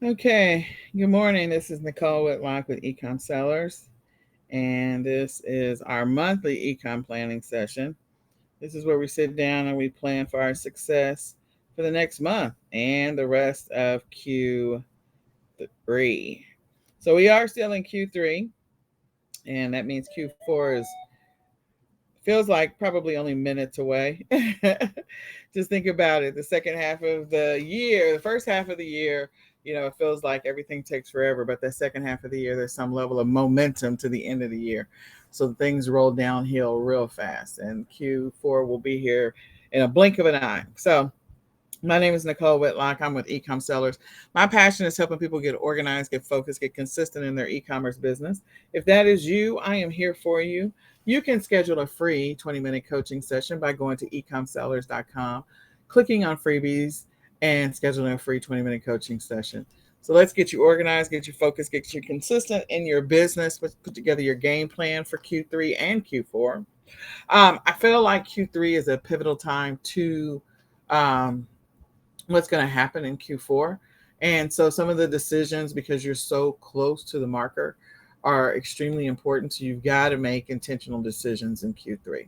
Okay, good morning. This is Nicole Whitlock with eCom Sellers, and this is our monthly eCom planning session. This is where we sit down and we plan for our success for the next month and the rest of Q3. So we are still in Q3, and that means Q4 is feels like probably only minutes away. Just think about it. The second half of the year, the first half of the year, it feels like everything takes forever. But the second half of the year, there's some level of momentum to the end of the year. So things roll downhill real fast. And Q4 will be here in a blink of an eye. So my name is Nicole Whitlock. I'm with eCom Sellers. My passion is helping people get organized, get focused, get consistent in their e-commerce business. If that is you, I am here for you. You can schedule a free 20-minute coaching session by going to ecomsellers.com, clicking on freebies, and scheduling a free 20-minute coaching session. So let's get you organized, get you focused, get you consistent in your business. Let's put together your game plan for Q3 and Q4. I feel like Q3 is a pivotal time to um, what's going to happen in Q4. And so some of the decisions, because you're so close to the marker, are extremely important. So you've got to make intentional decisions in Q3.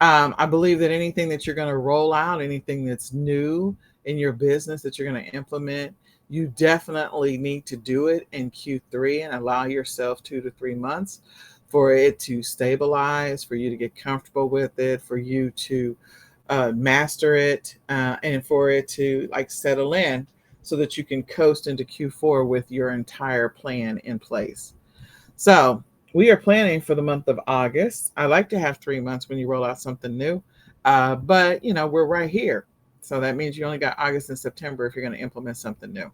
I believe that anything that you're going to roll out, anything that's new in your business that you're going to implement, you definitely need to do it in Q3 and allow yourself 2 to 3 months for it to stabilize, for you to get comfortable with it, for you to master it, and for it to like settle in so that you can coast into Q4 with your entire plan in place. So we are planning for the month of August. I like to have 3 months when you roll out something new, but we're right here. So that means you only got August and September if you're going to implement something new.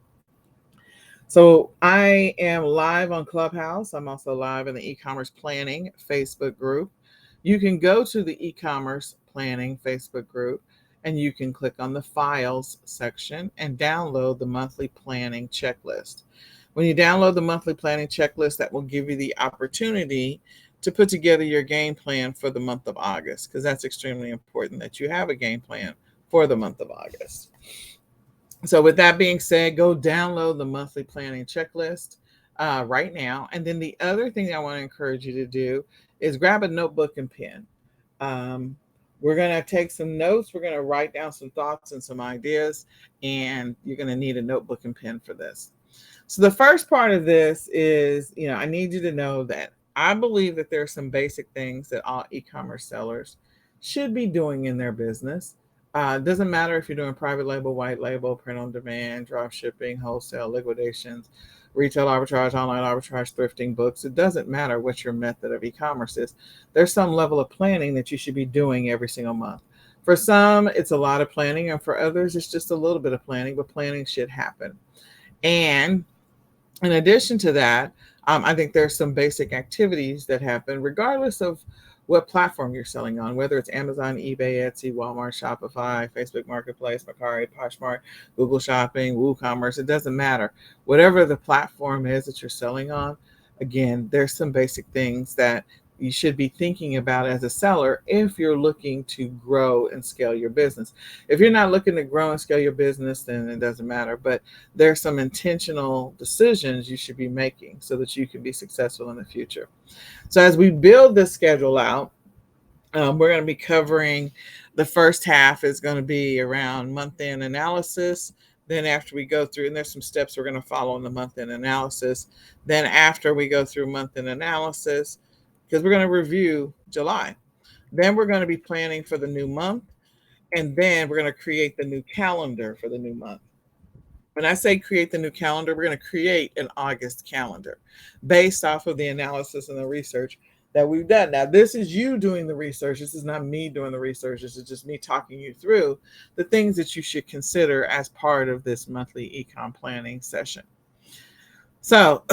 So I am live on Clubhouse. I'm also live in the e-commerce planning Facebook group. You can go to the e-commerce planning Facebook group and you can click on the files section and download the monthly planning checklist. When you download the monthly planning checklist, that will give you the opportunity to put together your game plan for the month of August, because that's extremely important that you have a game plan for the month of August. So, with that being said, go download the monthly planning checklist right now. And then the other thing I want to encourage you to do is grab a notebook and pen. Um, we're going to take some notes. We're going to write down some thoughts and some ideas, and you're going to need a notebook and pen for this. So, the first part of this is, I need you to know that I believe that there are some basic things that all e commerce sellers should be doing in their business. It doesn't matter if you're doing private label, white label, print on demand, drop shipping, wholesale, liquidations, retail arbitrage, online arbitrage, thrifting, books. It doesn't matter what your method of e-commerce is. There's some level of planning that you should be doing every single month. For some, it's a lot of planning, and for others, it's just a little bit of planning, but planning should happen. And in addition to that, I think there's some basic activities that happen regardless of what platform you're selling on, whether it's Amazon, eBay, Etsy, Walmart, Shopify, Facebook Marketplace, Mercari, Poshmark, Google Shopping, WooCommerce. It doesn't matter. Whatever the platform is that you're selling on, again, there's some basic things that you should be thinking about as a seller if you're looking to grow and scale your business. If you're not looking to grow and scale your business, then it doesn't matter. But there's some intentional decisions you should be making so that you can be successful in the future. So as we build this schedule out, we're going to be covering the first half is going to be around month-end analysis. Then after we go through, and there's some steps we're going to follow in the month-end analysis. Then after we go through month-end analysis, because we're going to review July. Then we're going to be planning for the new month. And then we're going to create the new calendar for the new month. When I say create the new calendar, we're going to create an August calendar based off of the analysis and the research that we've done. Now, this is you doing the research. This is not me doing the research. This is just me talking you through the things that you should consider as part of this monthly ecom planning session. So,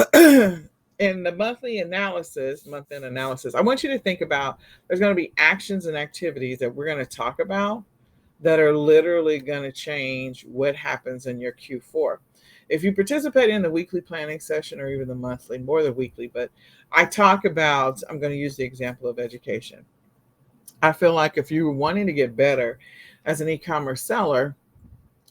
in the monthly analysis, month-end analysis, I want you to think about there's going to be actions and activities that we're going to talk about that are literally going to change what happens in your Q4. If you participate in the weekly planning session or even the monthly, more the weekly, but I talk about, I'm going to use the example of education. I feel like if you're wanting to get better as an e-commerce seller,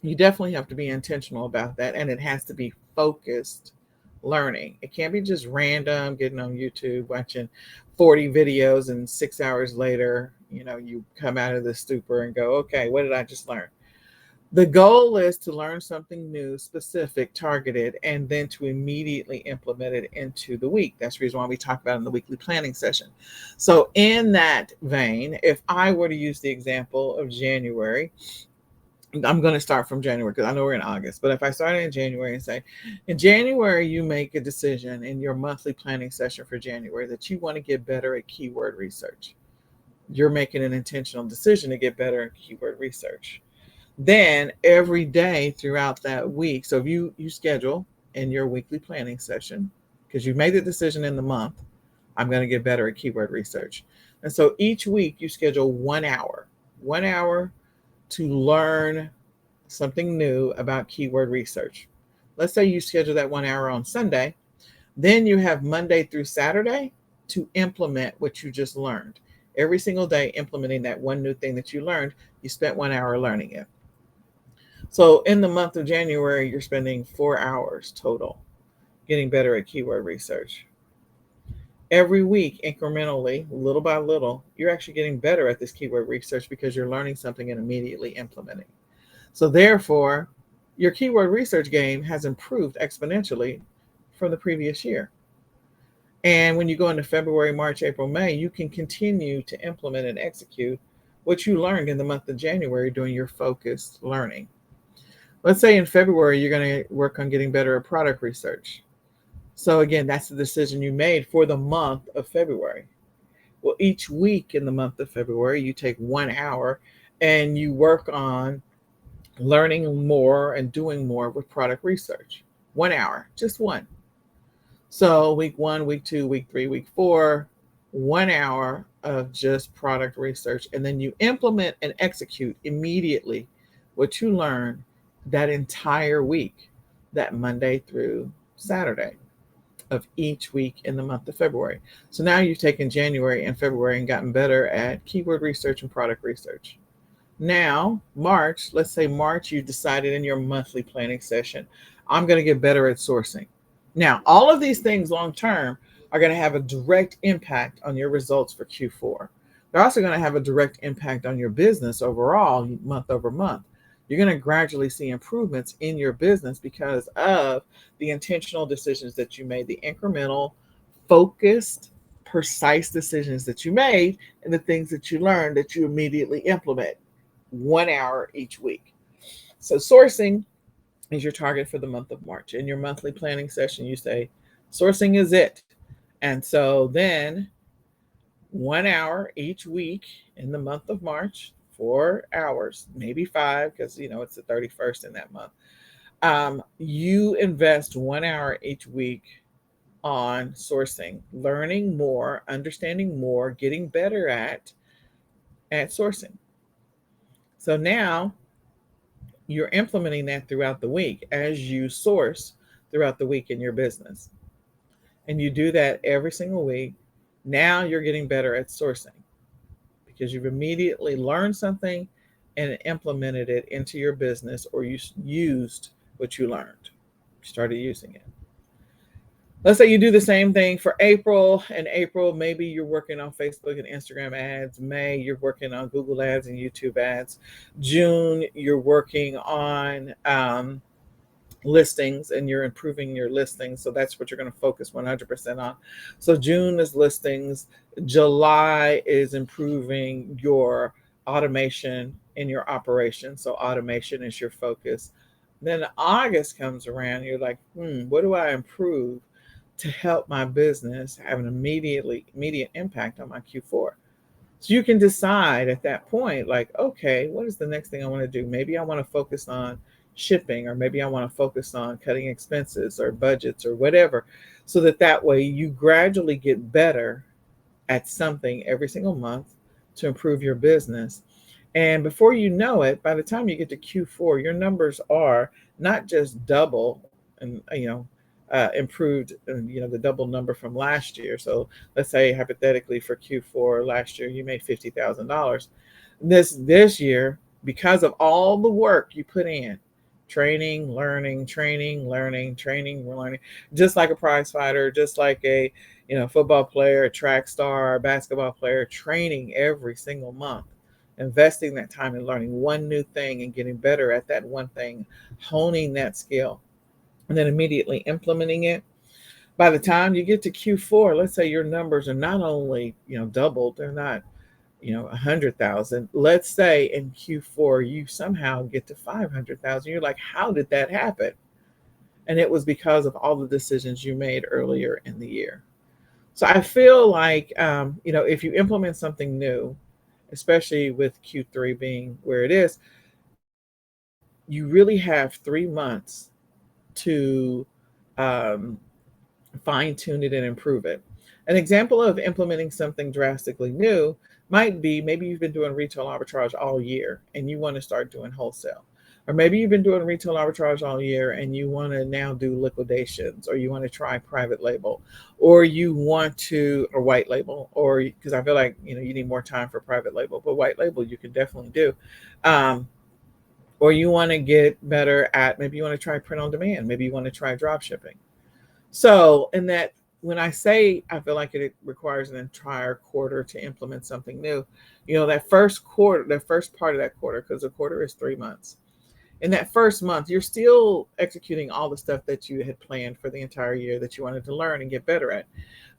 you definitely have to be intentional about that, and it has to be focused learning. It can't be just random getting on YouTube, watching 40 videos, and 6 hours later, you come out of the stupor and go, okay, what did I just learn? The goal is to learn something new, specific, targeted, and then to immediately implement it into the week. That's the reason why we talk about it in the weekly planning session. So in that vein, if I were to use the example of January, I'm going to start from January because I know we're in August. But if I started in January and say, in January, you make a decision in your monthly planning session for January that you want to get better at keyword research. You're making an intentional decision to get better at keyword research. Then every day throughout that week, so if you schedule in your weekly planning session, because you made the decision in the month, I'm going to get better at keyword research. And so each week you schedule 1 hour to learn something new about keyword research. Let's say you schedule that 1 hour on Sunday, then you have Monday through Saturday to implement what you just learned. Every single day implementing that one new thing that you learned, you spent 1 hour learning it. So in the month of January, you're spending 4 hours total getting better at keyword research. Every week, incrementally, little by little, you're actually getting better at this keyword research because you're learning something and immediately implementing. So therefore, your keyword research game has improved exponentially from the previous year. And when you go into February, March, April, May, you can continue to implement and execute what you learned in the month of January during your focused learning. Let's say in February, you're going to work on getting better at product research. So again, that's the decision you made for the month of February. Well, each week in the month of February, you take 1 hour and you work on learning more and doing more with product research. 1 hour, just one. So week 1, week 2, week 3, week 4, 1 hour of just product research. And then you implement and execute immediately what you learned that entire week, that Monday through Saturday of each week in the month of February. So now you've taken January and February and gotten better at keyword research and product research. Now, March, let's say March, you decided in your monthly planning session, I'm going to get better at sourcing. Now, all of these things long term are going to have a direct impact on your results for Q4. They're also going to have a direct impact on your business overall, month over month. You're going to gradually see improvements in your business because of the intentional decisions that you made, the incremental, focused, precise decisions that you made, and the things that you learned that you immediately implement 1 hour each week. So sourcing is your target for the month of March. In your monthly planning session, you say, sourcing is it. And so then 1 hour each week in the month of March, 4 hours, maybe 5, because it's the 31st in that month. You invest 1 hour each week on sourcing, learning more, understanding more, getting better at sourcing. So now you're implementing that throughout the week as you source throughout the week in your business. And you do that every single week. Now you're getting better at sourcing because you've immediately learned something and implemented it into your business, or you used what you learned. You started using it. Let's say you do the same thing for April. In April, maybe you're working on Facebook and Instagram ads. May, you're working on Google ads and YouTube ads. June, you're working on listings and you're improving your listings. So that's what you're going to focus 100% on. So June is listings. July is improving your automation in your operation. So automation is your focus. Then August comes around. You're like, what do I improve to help my business have an immediate impact on my Q4? So you can decide at that point, like, okay, what is the next thing I want to do? Maybe I want to focus on shipping, or maybe I want to focus on cutting expenses or budgets or whatever, so that way you gradually get better at something every single month to improve your business. And before you know it, by the time you get to Q4, your numbers are not just double and improved, the double number from last year. So let's say hypothetically for Q4 last year, you made $50,000. This year, because of all the work you put in, training, learning, training, learning, training, learning, just like a prize fighter, just like a football player, a track star, a basketball player, training every single month, investing that time in learning one new thing and getting better at that one thing, honing that skill, and then immediately implementing it. By the time you get to Q4, let's say your numbers are not only doubled, they're not 100,000. Let's say in Q4 you somehow get to 500,000. You're like, how did that happen? And it was because of all the decisions you made earlier in the year. So I feel like if you implement something new, especially with Q3 being where it is, you really have 3 months to um, fine tune it and improve it. An example of implementing something drastically new might be, maybe you've been doing retail arbitrage all year and you want to start doing wholesale. Or maybe you've been doing retail arbitrage all year and you want to now do liquidations, or you want to try private label, or you want to, or white label, or because I feel like you need more time for private label, but white label you can definitely do. Um, or you want to get better at, maybe you want to try print on demand, maybe you want to try drop shipping. So, in that, when I say I feel like it requires an entire quarter to implement something new, that first quarter, the first part of that quarter, because a quarter is 3 months. In that first month, you're still executing all the stuff that you had planned for the entire year that you wanted to learn and get better at.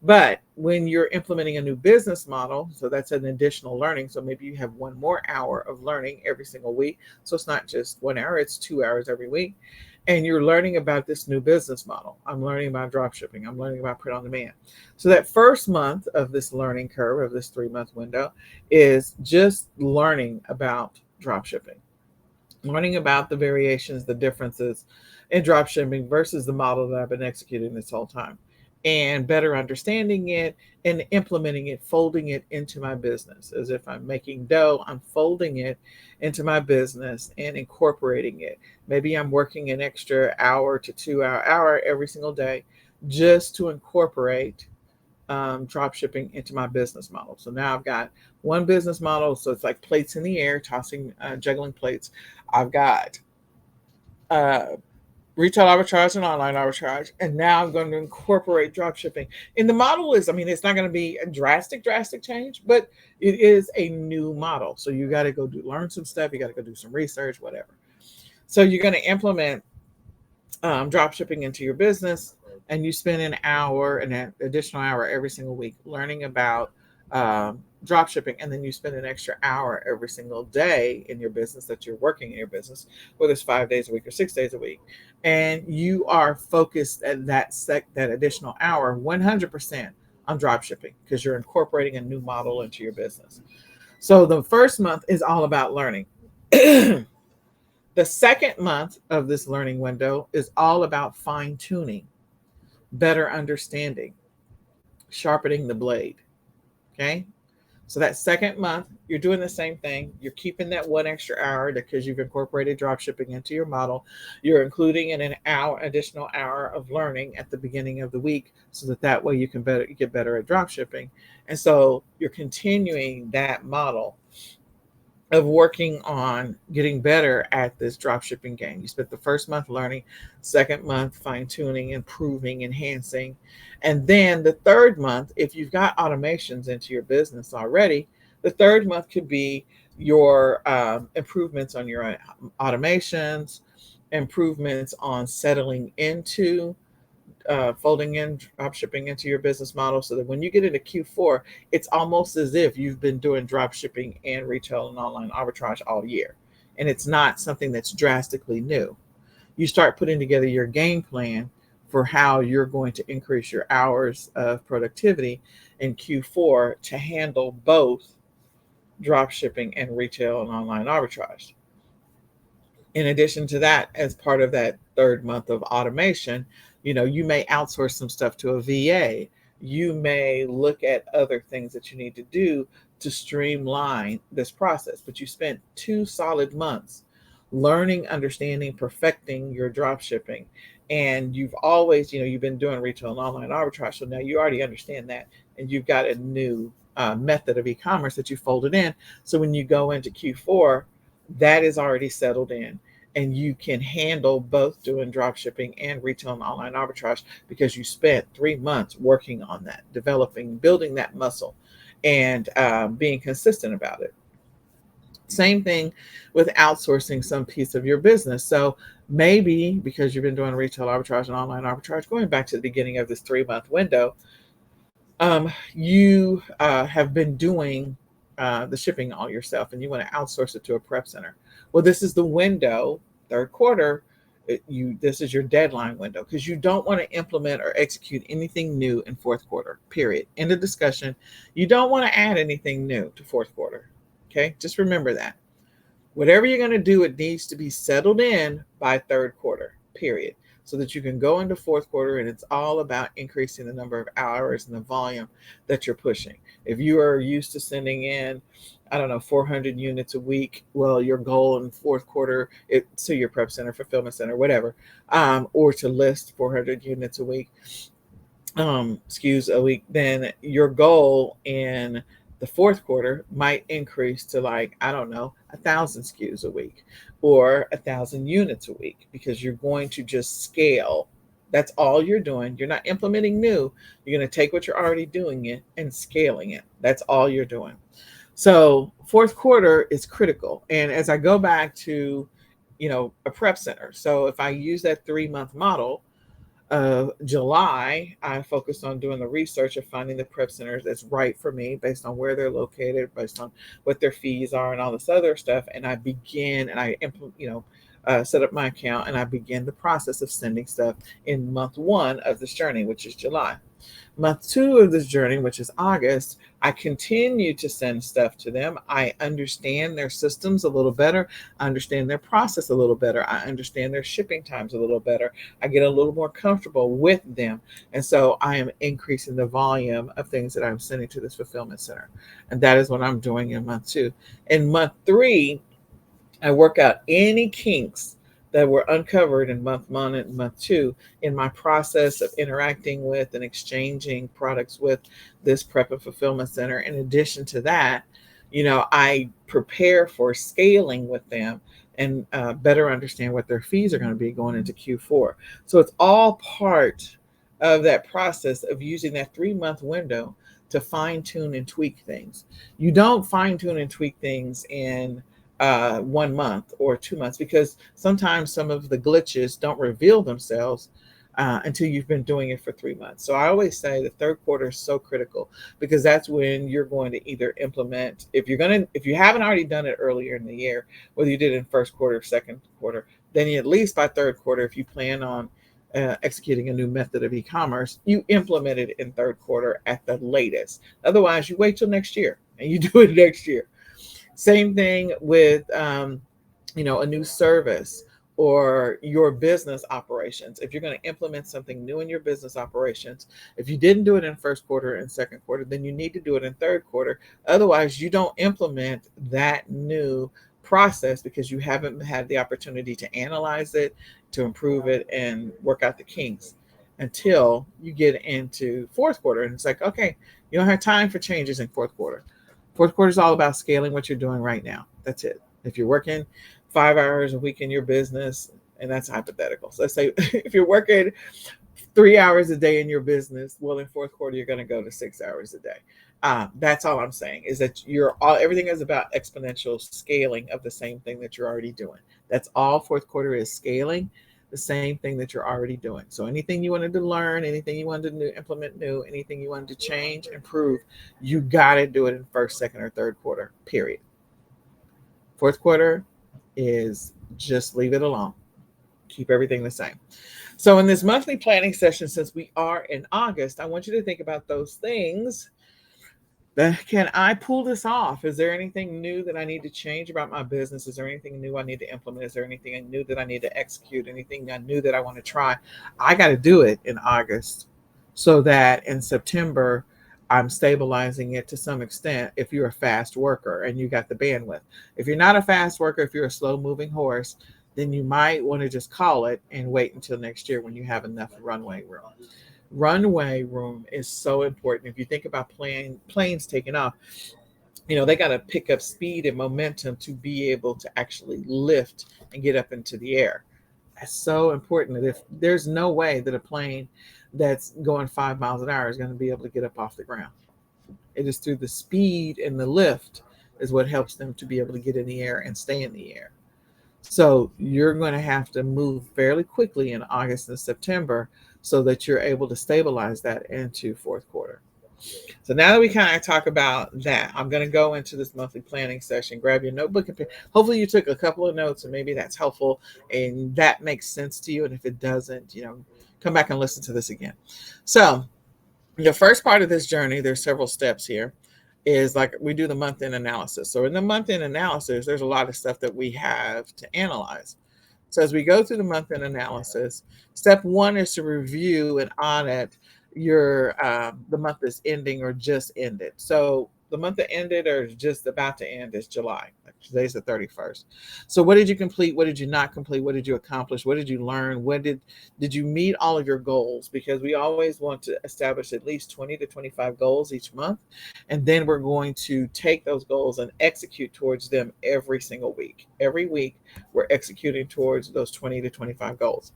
But when you're implementing a new business model, so that's an additional learning. So maybe you have one more hour of learning every single week. So it's not just 1 hour, it's 2 hours every week. And you're learning about this new business model. I'm learning about drop shipping. I'm learning about print on demand. So that first month of this learning curve, of this 3 month window, is just learning about drop shipping, learning about the variations, the differences in drop shipping versus the model that I've been executing this whole time, and better understanding it and implementing it, folding it into my business. As if I'm making dough, I'm folding it into my business and incorporating it. Maybe I'm working an extra hour to 2 hour every single day just to incorporate drop shipping into my business model. So now I've got one business model. So it's like plates in the air, tossing, juggling plates. I've got uh, retail arbitrage and online arbitrage. And now I'm going to incorporate drop shipping. And the model is, I mean, it's not going to be a drastic change, but it is a new model. So you got to go learn some stuff. You got to go do some research, whatever. So you're going to implement drop shipping into your business, and you spend an additional hour every single week learning about drop shipping, and then you spend an extra hour every single day in your business that you're working in your business, whether it's 5 days a week or 6 days a week, and you are focused at that additional hour 100% on drop shipping because you're incorporating a new model into your business. So the first month is all about learning. The second month of this learning window is all about fine tuning, better understanding, sharpening the blade. Okay. So that second month, you're doing the same thing. You're keeping that one extra hour because you've incorporated drop shipping into your model. You're including in an additional hour of learning at the beginning of the week, so that way you can get better at drop shipping. And so you're continuing that model of working on getting better at this drop shipping game. You spent the first month learning, second month fine tuning, improving, enhancing. And then the third month, if you've got automations into your business already, the third month could be your improvements on your automations, improvements on settling into folding in drop shipping into your business model, so that when you get into Q4, it's almost as if you've been doing drop shipping and retail and online arbitrage all year. And it's not something that's drastically new. You start putting together your game plan for how you're going to increase your hours of productivity in Q4 to handle both drop shipping and retail and online arbitrage. In addition to that, as part of that third month of automation, you may outsource some stuff to a VA. You may look at other things that you need to do to streamline this process. But you spent 2 solid months learning, understanding, perfecting your drop shipping. And you've always, you've been doing retail and online arbitrage. So now you already understand that. And you've got a new method of e-commerce that you folded in. So when you go into Q4, that is already settled in. and you can handle both doing drop shipping and retail and online arbitrage because you spent 3 months working on that, developing, building that muscle, and being consistent about it. Same thing with outsourcing some piece of your business. So maybe because you've been doing retail arbitrage and online arbitrage, going back to the beginning of this 3 month window, you have been doing the shipping all yourself and you want to outsource it to a prep center. Well, this is the window, third quarter. This is your deadline window because you don't want to implement or execute anything new in fourth quarter. Period. End of discussion. You don't want to add anything new to fourth quarter. Okay, just remember that. Whatever you're going to do, it needs to be settled in by third quarter, period. So that you can go into fourth quarter and it's all about increasing the number of hours and the volume that you're pushing. If you are used to sending in, I don't know, 400 units a week, well, your goal in fourth quarter, to your prep center, fulfillment center, whatever, or to list 400 units a week, SKUs a week, then your goal in the fourth quarter might increase to, like, I don't know, 1,000 SKUs a week or 1,000 units a week because you're going to just scale. That's all you're doing. You're not implementing new. You're going to take what you're already doing it and scaling it. That's all you're doing. So fourth quarter is critical. And as I go back to, a prep center. So if I use that 3 month model, July, I focused on doing the research of finding the prep centers that's right for me based on where they're located, based on what their fees are and all this other stuff. And I begin and I set up my account and I begin the process of sending stuff in month one of this journey, which is July. Month two of this journey, which is August, I continue to send stuff to them. I understand their systems a little better. I understand their process a little better. I understand their shipping times a little better. I get a little more comfortable with them. And so I am increasing the volume of things that I'm sending to this fulfillment center. And that is what I'm doing in month two. In month three, I work out any kinks that were uncovered in month one and month two in my process of interacting with and exchanging products with this prep and fulfillment center. In addition to that, I prepare for scaling with them and better understand what their fees are going to be going into Q4. So it's all part of that process of using that 3 month window to fine tune and tweak things. You don't fine tune and tweak things in 1 month or 2 months because sometimes some of the glitches don't reveal themselves until you've been doing it for 3 months. So I always say the third quarter is so critical because that's when you're going to either implement, if you haven't already done it earlier in the year, whether you did it in first quarter or second quarter, then you, at least by third quarter, if you plan on executing a new method of e-commerce, you implement it in third quarter at the latest. Otherwise, you wait till next year and you do it next year. Same thing with, a new service or your business operations. If you're going to implement something new in your business operations, if you didn't do it in first quarter and second quarter, then you need to do it in third quarter. Otherwise, you don't implement that new process because you haven't had the opportunity to analyze it, to improve it, and work out the kinks until you get into fourth quarter. And it's like, okay, you don't have time for changes in fourth quarter. Fourth quarter is all about scaling what you're doing right now. That's it. If you're working 5 hours a week in your business, and that's hypothetical. So let's say if you're working 3 hours a day in your business, well, in fourth quarter, you're going to go to 6 hours a day. That's all I'm saying is that everything is about exponential scaling of the same thing that you're already doing. That's all fourth quarter is, scaling the same thing that you're already doing. So anything you wanted to learn, anything you wanted to implement new, anything you wanted to change, improve, you got to do it in first, second, or third quarter, period. Fourth quarter is just leave it alone. Keep everything the same. So in this monthly planning session, since we are in August, I want you to think about those things. Can I pull this off? Is there anything new that I need to change about my business? Is there anything new I need to implement? Is there anything new that I need to execute? Anything new that I want to try? I got to do it in August so that in September, I'm stabilizing it to some extent if you're a fast worker and you got the bandwidth. If you're not a fast worker, if you're a slow moving horse, then you might want to just call it and wait until next year when you have enough runway room. Runway room is so important. If you think about planes taking off, They got to pick up speed and momentum to be able to actually lift and get up into the air. That's so important. That if there's no way that a plane that's going 5 miles an hour is going to be able to get up off the ground, it is through the speed and the lift is what helps them to be able to get in the air and stay in the air. So you're going to have to move fairly quickly in August and September so that you're able to stabilize that into fourth quarter. So now that we kind of talk about that, I'm going to go into this monthly planning session. Grab your notebook and pen. Hopefully you took a couple of notes and maybe that's helpful and that makes sense to you. And if it doesn't, come back and listen to this again. So the first part of this journey, there's several steps here, is like we do the month end analysis. So in the month end analysis, there's a lot of stuff that we have to analyze. So as we go through the month end analysis, step one is to review and audit your the month that's ending or just ended. So the month that ended or is just about to end is July. Today's the 31st. So what did you complete? What did you not complete? What did you accomplish? What did you learn? What did you meet all of your goals? Because we always want to establish at least 20 to 25 goals each month. And then we're going to take those goals and execute towards them every single week. Every week, we're executing towards those 20 to 25 goals.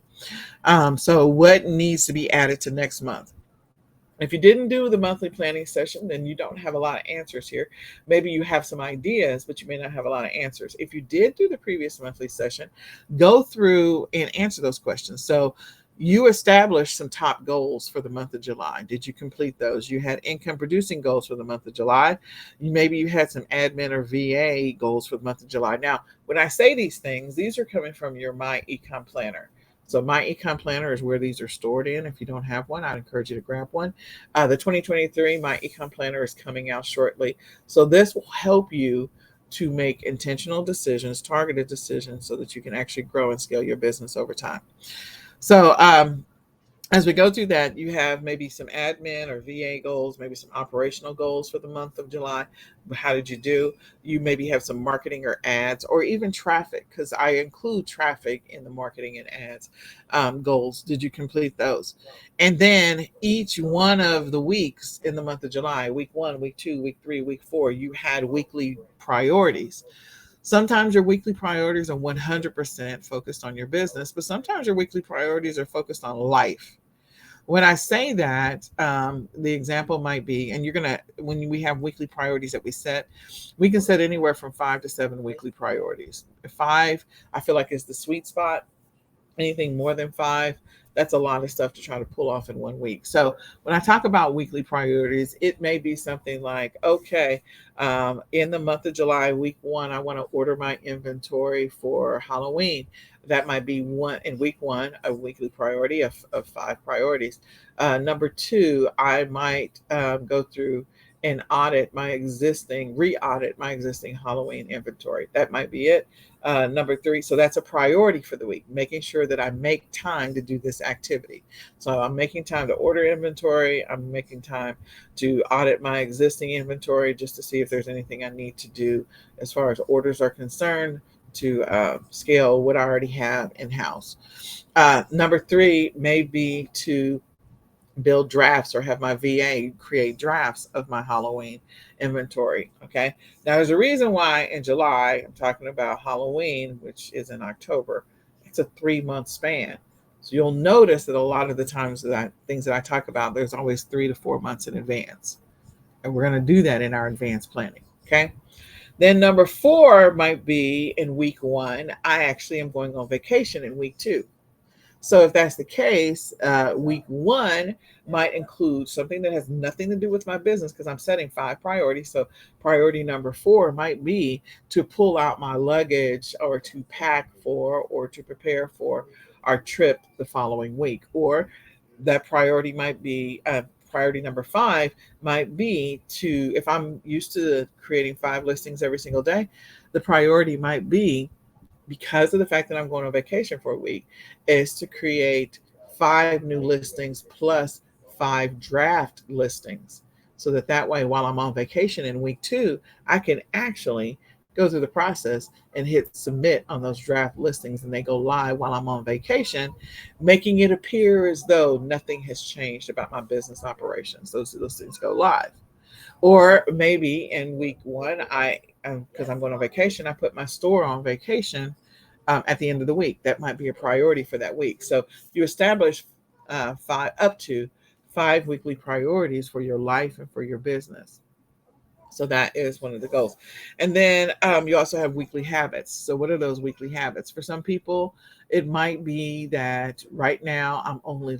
So what needs to be added to next month? If you didn't do the monthly planning session, then you don't have a lot of answers here. Maybe you have some ideas, but you may not have a lot of answers. If you did do the previous monthly session, go through and answer those questions. So you established some top goals for the month of July. Did you complete those? You had income producing goals for the month of July. Maybe you had some admin or VA goals for the month of July. Now, when I say these things, these are coming from your My eCom Planner. So My eCom Planner is where these are stored in. If you don't have one, I'd encourage you to grab one. The 2023 My eCom Planner is coming out shortly. So this will help you to make intentional decisions, targeted decisions, so that you can actually grow and scale your business over time. So as we go through that, you have maybe some admin or VA goals, maybe some operational goals for the month of July. How did you do? You maybe have some marketing or ads or even traffic, because I include traffic in the marketing and ads goals. Did you complete those? And then each one of the weeks in the month of July, week 1, week 2, week 3, week 4, you had weekly priorities. Sometimes your weekly priorities are 100% focused on your business, but sometimes your weekly priorities are focused on life. When I say that, the example might be, and when we have weekly priorities that we set, we can set anywhere from 5 to 7 weekly priorities. 5, I feel like, is the sweet spot. Anything more than 5, that's a lot of stuff to try to pull off in 1 week. So when I talk about weekly priorities, it may be something like, okay, in the month of July, week 1, I want to order my inventory for Halloween. That might be in week 1, a weekly priority of 5 priorities. Number 2, I might go through and re-audit my existing Halloween inventory. That might be it. Number 3, so that's a priority for the week, making sure that I make time to do this activity. So I'm making time to order inventory. I'm making time to audit my existing inventory just to see if there's anything I need to do as far as orders are concerned to scale what I already have in-house. Number 3 may be to build drafts or have my VA create drafts of my Halloween inventory. Okay. Now, there's a reason why in July I'm talking about Halloween, which is in October. It's a 3-month span. So you'll notice that a lot of the times things that I talk about, there's always 3 to 4 months in advance. And we're going to do that in our advanced planning. Okay. Then number 4 might be in week 1, I actually am going on vacation in week 2. So if that's the case, week 1 might include something that has nothing to do with my business because I'm setting 5 priorities. So priority number 4 might be to pull out my luggage or to pack for or to prepare for our trip the following week. Or that priority might be priority number 5 might be to, if I'm used to creating 5 listings every single day, the priority might be, because of the fact that I'm going on vacation for a week, is to create 5 new listings plus 5 draft listings. So that way, while I'm on vacation in week 2, I can actually go through the process and hit submit on those draft listings, and they go live while I'm on vacation, making it appear as though nothing has changed about my business operations. Those things go live. Or maybe in week one, because I'm going on vacation, I put my store on vacation at the end of the week. That might be a priority for that week. So you establish five up to five weekly priorities for your life and for your business. So that is one of the goals. And then you also have weekly habits. So, what are those weekly habits? For some people, it might be that right now I'm only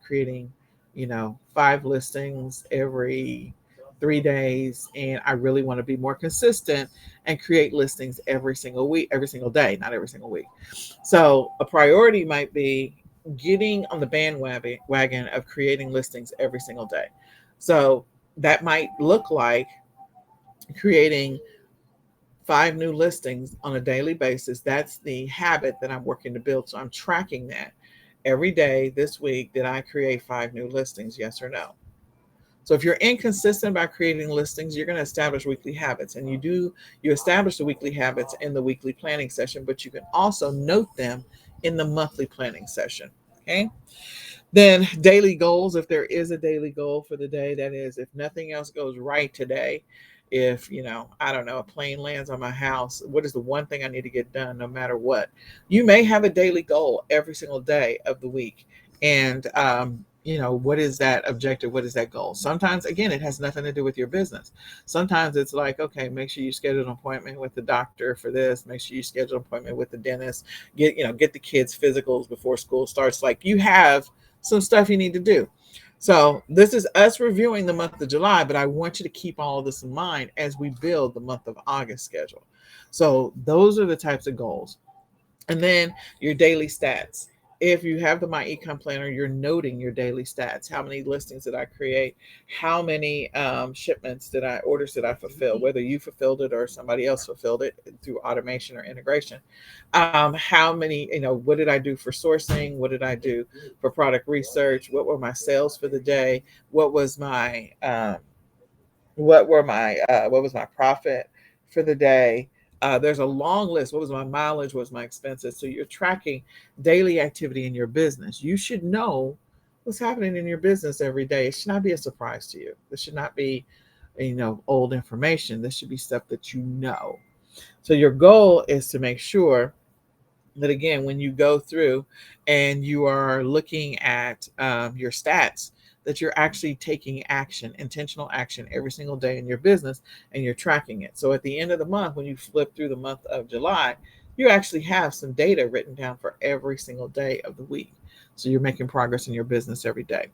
creating, five listings every 3 days. And I really want to be more consistent and create listings every single week, every single day, not every single week. So, a priority might be getting on the bandwagon of creating listings every single day. So, that might look like creating five new listings on a daily basis. That's the habit that I'm working to build. So I'm tracking that every day this week. Did I create five new listings? Yes or no? So if you're inconsistent about creating listings, you're going to establish weekly habits. And you establish the weekly habits in the weekly planning session, but you can also note them in the monthly planning session. Okay. Then daily goals, if there is a daily goal for the day, that is, if nothing else goes right today, if, I don't know, a plane lands on my house, what is the one thing I need to get done no matter what? You may have a daily goal every single day of the week. And, what is that objective? What is that goal? Sometimes, again, it has nothing to do with your business. Sometimes it's like, okay, make sure you schedule an appointment with the doctor for this. Make sure you schedule an appointment with the dentist. Get the kids' physicals before school starts. Like you have some stuff you need to do. So this is us reviewing the month of July, but I want you to keep all of this in mind as we build the month of August schedule. So those are the types of goals. And then your daily stats. If you have the My Ecom Planner, you're noting your daily stats. How many listings did I create? How many orders did I fulfill? Whether you fulfilled it or somebody else fulfilled it through automation or integration. How many, what did I do for sourcing? What did I do for product research? What were my sales for the day? What was my what was my profit for the day? There's a long list. What was my mileage? What was my expenses? So you're tracking daily activity in your business. You should know what's happening in your business every day. It should not be a surprise to you. This should not be, old information. This should be stuff that you know. So your goal is to make sure that, again, when you go through and you are looking at your stats, that you're actually taking action, intentional action every single day in your business, and you're tracking it. So at the end of the month, when you flip through the month of July, you actually have some data written down for every single day of the week. So you're making progress in your business every day.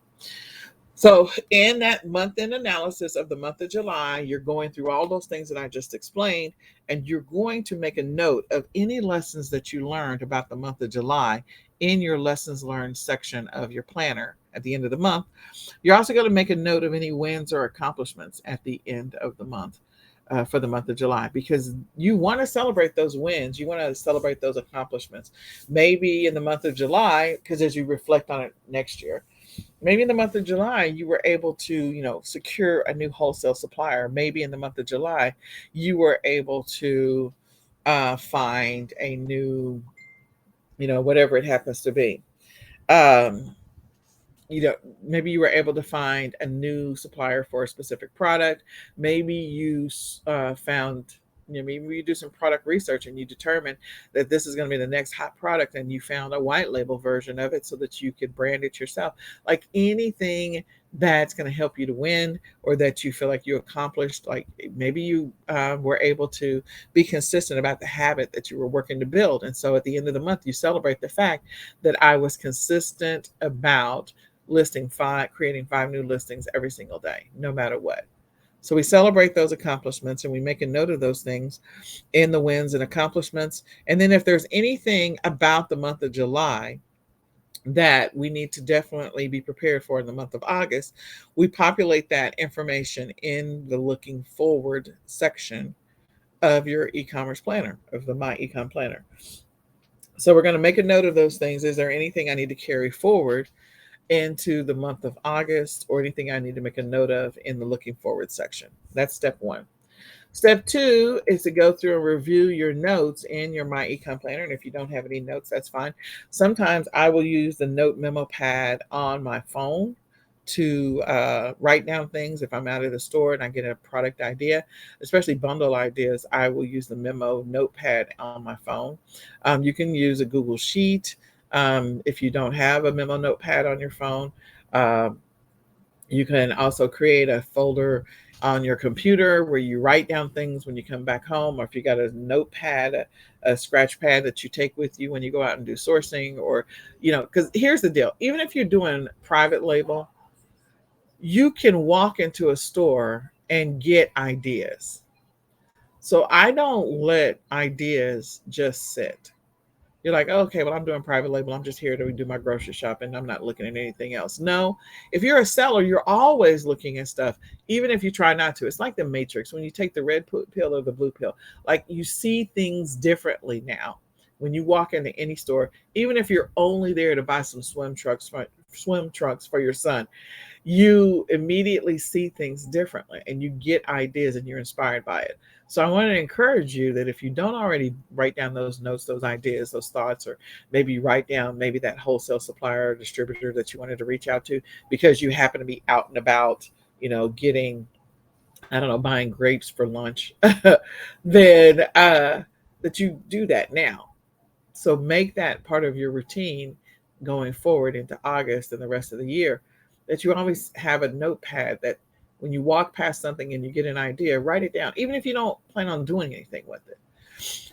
So, in that month end analysis of the month of July, you're going through all those things that I just explained, and you're going to make a note of any lessons that you learned about the month of July in your lessons learned section of your planner at the end of the month. You're also going to make a note of any wins or accomplishments at the end of the month. For the month of July, because you want to celebrate those wins, you want to celebrate those accomplishments. Maybe in the month of July, because as you reflect on it next year, maybe in the month of July, you were able to, secure a new wholesale supplier. Maybe in the month of July, you were able to find a new, whatever it happens to be. Um, you know, Maybe you were able to find a new supplier for a specific product. Maybe you found, maybe you do some product research and you determine that this is going to be the next hot product, and you found a white label version of it so that you could brand it yourself. Like anything that's going to help you to win, or that you feel like you accomplished. Like maybe you were able to be consistent about the habit that you were working to build, and so at the end of the month you celebrate the fact that I was consistent about creating five new listings every single day, no matter what. So we celebrate those accomplishments and we make a note of those things in the wins and accomplishments. And then if there's anything about the month of July that we need to definitely be prepared for in the month of August, we populate that information in the looking forward section of your e-commerce planner, of the My Ecom Planner. So we're going to make a note of those things. Is there anything I need to carry forward into the month of August, or anything I need to make a note of in the looking forward section? That's step one. Step two is to go through and review your notes in your My Ecom Planner. And if you don't have any notes, that's fine. Sometimes I will use the note memo pad on my phone to write down things. If I'm out at a store and I get a product idea, especially bundle ideas, I will use the memo notepad on my phone. You can use a Google Sheet. If you don't have a memo notepad on your phone, um, you can also create a folder on your computer where you write down things when you come back home, or if you got a notepad, a scratch pad that you take with you when you go out and do sourcing, or, because here's the deal. Even if you're doing private label, you can walk into a store and get ideas. So I don't let ideas just sit. You're like, okay, well, I'm doing private label. I'm just here to do my grocery shopping. I'm not looking at anything else. No, if you're a seller, you're always looking at stuff, even if you try not to. It's like the Matrix when you take the red pill or the blue pill. Like you see things differently now when you walk into any store, even if you're only there to buy some swim trunks for your son. You immediately see things differently and you get ideas and you're inspired by it. So I want to encourage you that if you don't already write down those notes, those ideas, those thoughts, or maybe you write down maybe that wholesale supplier or distributor that you wanted to reach out to because you happen to be out and about, getting, I don't know, buying grapes for lunch, then that you do that now. So make that part of your routine going forward into August and the rest of the year, that you always have a notepad that when you walk past something and you get an idea, write it down, even if you don't plan on doing anything with it.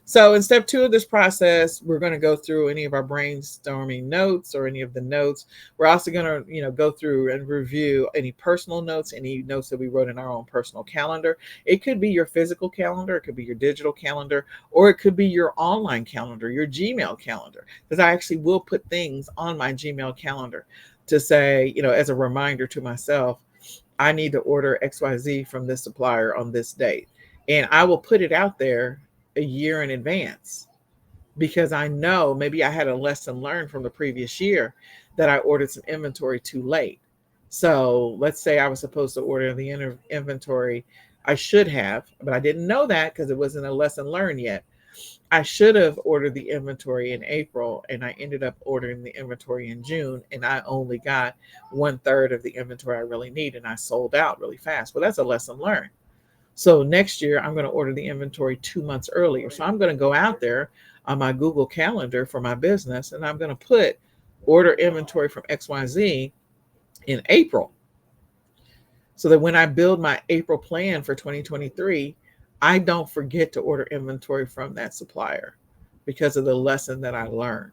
So in step 2 of this process, we're going to go through any of our brainstorming notes or any of the notes. We're also going to, go through and review any personal notes, any notes that we wrote in our own personal calendar. It could be your physical calendar, it could be your digital calendar, or it could be your online calendar, your Gmail calendar, because I actually will put things on my Gmail calendar to say, as a reminder to myself, I need to order XYZ from this supplier on this date. And I will put it out there a year in advance because I know maybe I had a lesson learned from the previous year that I ordered some inventory too late. So let's say I was supposed to order the inventory. I should have, but I didn't know that because it wasn't a lesson learned yet. I should have ordered the inventory in April and I ended up ordering the inventory in June and I only got 1/3 of the inventory I really need and I sold out really fast. Well, that's a lesson learned. So next year, I'm going to order the inventory 2 months earlier. So I'm going to go out there on my Google Calendar for my business and I'm going to put order inventory from XYZ in April. So that when I build my April plan for 2023, I don't forget to order inventory from that supplier because of the lesson that I learned.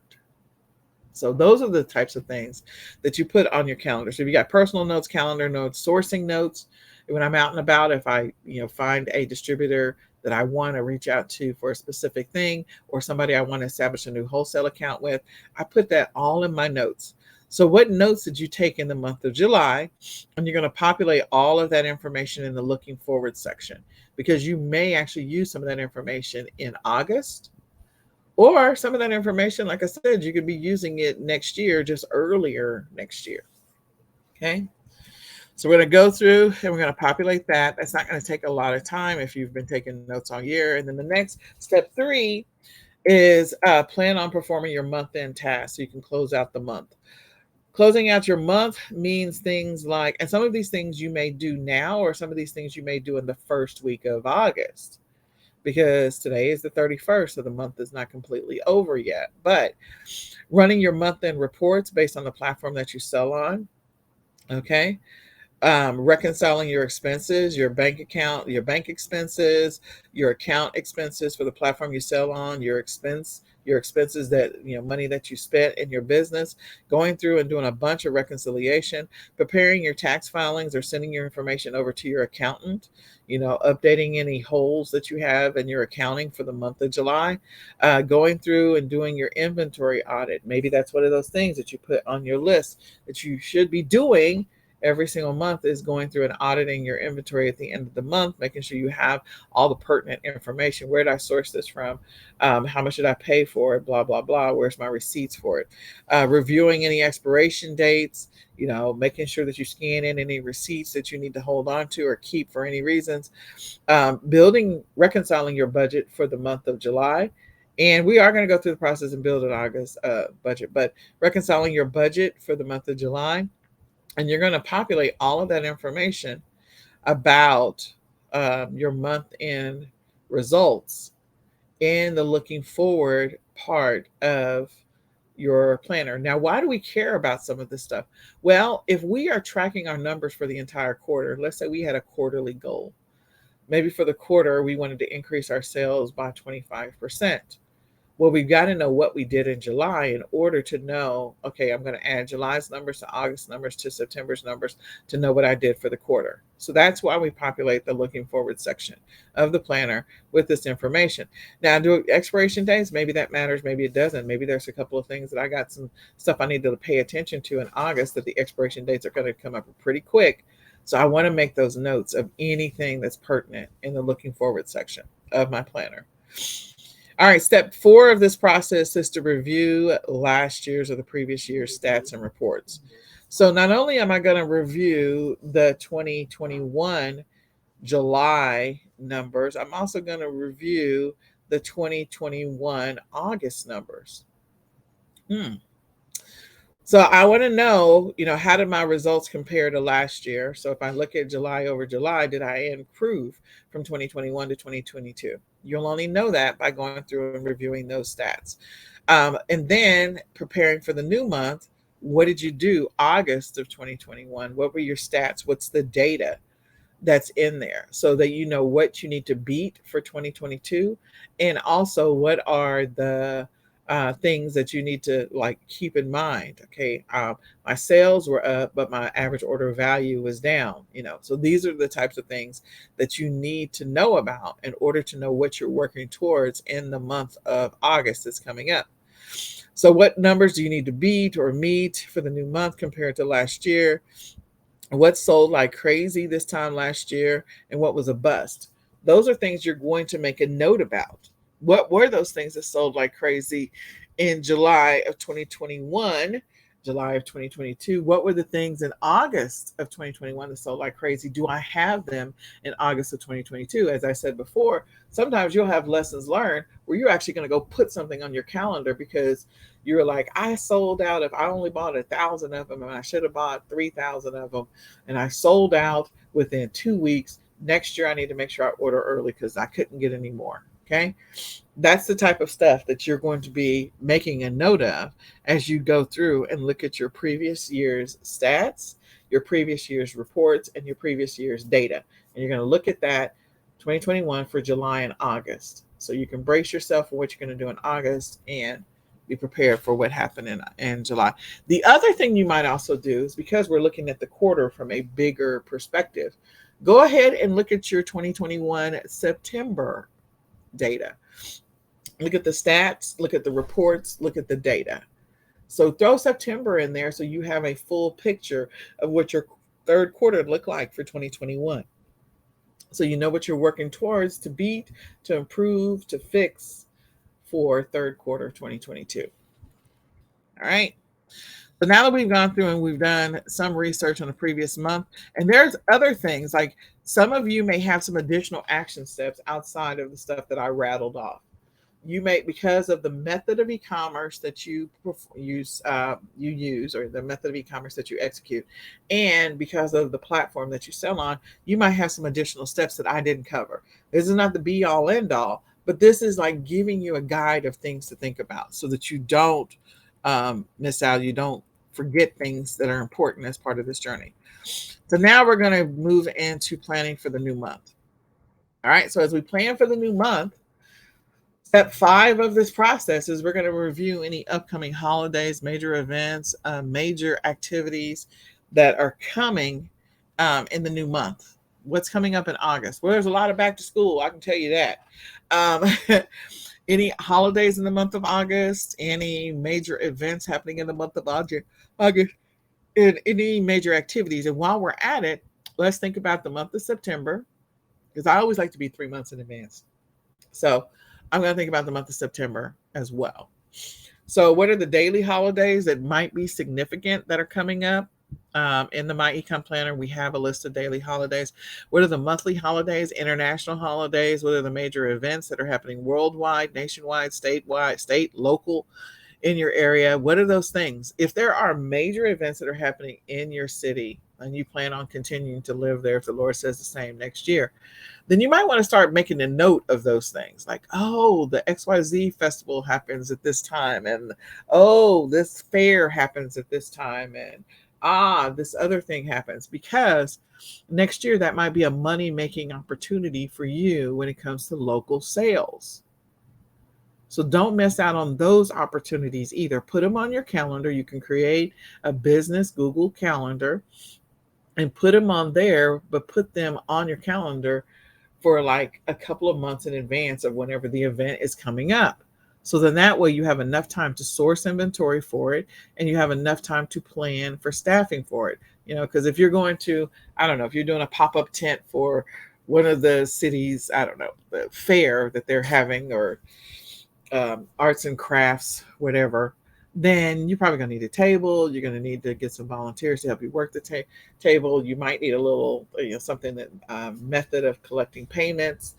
So those are the types of things that you put on your calendar. So if you got personal notes, calendar notes, sourcing notes, when I'm out and about, if I, find a distributor that I want to reach out to for a specific thing or somebody I want to establish a new wholesale account with, I put that all in my notes. So what notes did you take in the month of July? And you're going to populate all of that information in the looking forward section because you may actually use some of that information in August. Or some of that information, like I said, you could be using it next year, just earlier next year. Okay. So we're going to go through and we're going to populate that. That's not going to take a lot of time if you've been taking notes all year. And then the next step 3 is plan on performing your month-end tasks so you can close out the month. Closing out your month means things like, and some of these things you may do now, or some of these things you may do in the first week of August, because today is the 31st, so the month is not completely over yet. But running your month-end reports based on the platform that you sell on, okay? Reconciling your expenses, your bank account, your bank expenses, your account expenses for the platform you sell on, your expenses that, money that you spent in your business, going through and doing a bunch of reconciliation, preparing your tax filings or sending your information over to your accountant, updating any holes that you have in your accounting for the month of July, going through and doing your inventory audit. Maybe that's one of those things that you put on your list that you should be doing every single month, is going through and auditing your inventory at the end of the month, making sure you have all the pertinent information. Where did I source this from? How much did I pay for it? Blah, blah, blah. Where's my receipts for it? Reviewing any expiration dates, making sure that you scan in any receipts that you need to hold on to or keep for any reasons. Reconciling your budget for the month of July. And we are going to go through the process and build an August budget, but reconciling your budget for the month of July, And you're going to populate all of that information about your month end results in the looking forward part of your planner. Now, why do we care about some of this stuff? Well, if we are tracking our numbers for the entire quarter, let's say we had a quarterly goal. Maybe for the quarter, we wanted to increase our sales by 25%. Well, we've got to know what we did in July in order to know, okay, I'm going to add July's numbers to August numbers to September's numbers to know what I did for the quarter. So that's why we populate the looking forward section of the planner with this information. Now, do expiration days, maybe that matters, maybe it doesn't. Maybe there's a couple of things that I got some stuff I need to pay attention to in August that the expiration dates are going to come up pretty quick. So I want to make those notes of anything that's pertinent in the looking forward section of my planner. All right, step 4 of this process is to review last year's or the previous year's stats and reports. So not only am I going to review the 2021 July numbers, I'm also going to review the 2021 August numbers. So I want to know, how did my results compare to last year? So if I look at July over July, did I improve from 2021 to 2022? You'll only know that by going through and reviewing those stats. And then preparing for the new month, what did you do August of 2021? What were your stats? What's the data that's in there so that you know what you need to beat for 2022? And also, what are the things that you need to keep in mind? Okay, my sales were up, but my average order value was down. So these are the types of things that you need to know about in order to know what you're working towards in the month of August that's coming up. So what numbers do you need to beat or meet for the new month compared to last year? What sold like crazy this time last year, and what was a bust? Those are things you're going to make a note about. What were those things that sold like crazy in July of 2021, July of 2022? What were the things in August of 2021 that sold like crazy? Do I have them in August of 2022? As I said before, sometimes you'll have lessons learned where you're actually going to go put something on your calendar because you're like, I sold out. If I only bought 1,000 of them, and I should have bought 3,000 of them, and I sold out within 2 weeks. Next year, I need to make sure I order early because I couldn't get any more. Okay. That's the type of stuff that you're going to be making a note of as you go through and look at your previous year's stats, your previous year's reports, and your previous year's data. And you're going to look at that 2021 for July and August. So you can brace yourself for what you're going to do in August and be prepared for what happened in July. The other thing you might also do is, because we're looking at the quarter from a bigger perspective, go ahead and look at your 2021 September data. Look at the stats, look at the reports, look at the data. So throw September in there so you have a full picture of what your third quarter looked like for 2021. So you know what you're working towards to beat, to improve, to fix for third quarter 2022. All right. So now that we've gone through and we've done some research on the previous month, and there's other things, like some of you may have some additional action steps outside of the stuff that I rattled off. You may, because of the method of e-commerce that you use, or the method of e-commerce that you execute, and because of the platform that you sell on, you might have some additional steps that I didn't cover. This is not the be all end all, but this is like giving you a guide of things to think about so that you don't miss out. You don't forget things that are important as part of this journey. So now we're going to move into planning for the new month. All right. So as we plan for the new month, step 5 of this process is we're going to review any upcoming holidays, major events, major activities that are coming in the new month. What's coming up in August? Well, there's a lot of back to school. I can tell you that. Any holidays in the month of August, any major events happening in the month of August, and any major activities. And while we're at it, let's think about the month of September, because I always like to be 3 months in advance. So I'm going to think about the month of September as well. So what are the daily holidays that might be significant that are coming up? In the My eCom Planner, we have a list of daily holidays. What are the monthly holidays, international holidays? What are the major events that are happening worldwide, nationwide, statewide, state, local? in your area. What are those things? If there are major events that are happening in your city and you plan on continuing to live there, if the Lord says the same next year, then you might want to start making a note of those things. Like, oh, the XYZ festival happens at this time, and oh, this fair happens at this time, and this other thing happens, because next year that might be a money making opportunity for you when it comes to local sales. So don't miss out on those opportunities either. Put them on your calendar. You can create a business Google Calendar and put them on there, but put them on your calendar for like a couple of months in advance of whenever the event is coming up. So then that way you have enough time to source inventory for it, and you have enough time to plan for staffing for it. Because if you're going to, I don't know, if you're doing a pop-up tent for one of the cities, I don't know, the fair that they're having, or arts and crafts, whatever, then you're probably going to need a table. You're going to need to get some volunteers to help you work the table. You might need a little, something that method of collecting payments,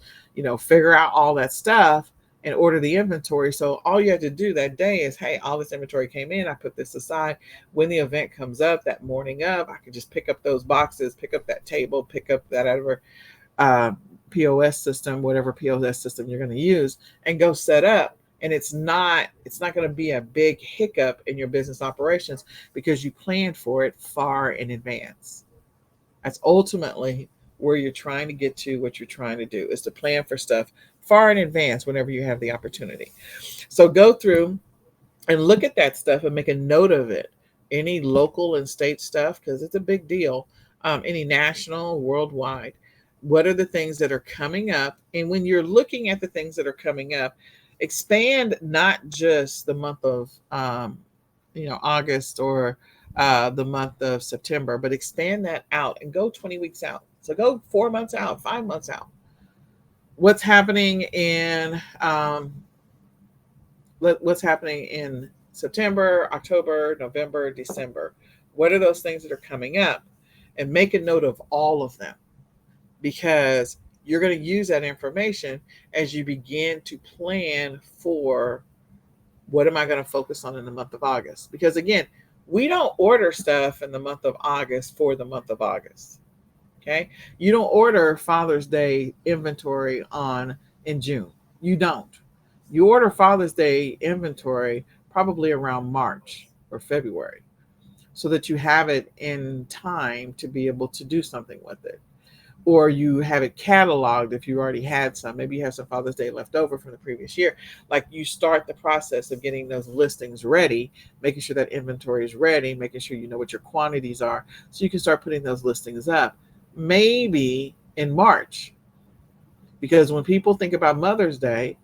figure out all that stuff and order the inventory. So all you have to do that day is, hey, all this inventory came in. I put this aside. When the event comes up, that morning of, I can just pick up those boxes, pick up that table, pick up that other POS system, whatever POS system you're going to use, and go set up. And it's not going to be a big hiccup in your business operations because you planned for it far in advance. That's ultimately where you're trying to get to. What you're trying to do is to plan for stuff far in advance whenever you have the opportunity. So go through and look at that stuff and make a note of it. Any local and state stuff, because it's a big deal. Any national, worldwide. What are the things that are coming up? And when you're looking at the things that are coming up, expand not just the month of August, or the month of September, but expand that out and go 20 weeks out. So go 4 months out, 5 months out. What's happening in September, October, November, December? What are those things that are coming up? And make a note of all of them, because you're going to use that information as you begin to plan for, what am I going to focus on in the month of August? Because again, we don't order stuff in the month of August for the month of August. Okay. You don't order Father's Day inventory in June. You don't. You order Father's Day inventory probably around March or February, so that you have it in time to be able to do something with it. Or you have it cataloged if you already had some. Maybe you have some Father's Day left over from the previous year. Like, you start the process of getting those listings ready, making sure that inventory is ready, making sure you know what your quantities are, so you can start putting those listings up. Maybe in March, because when people think about Mother's Day,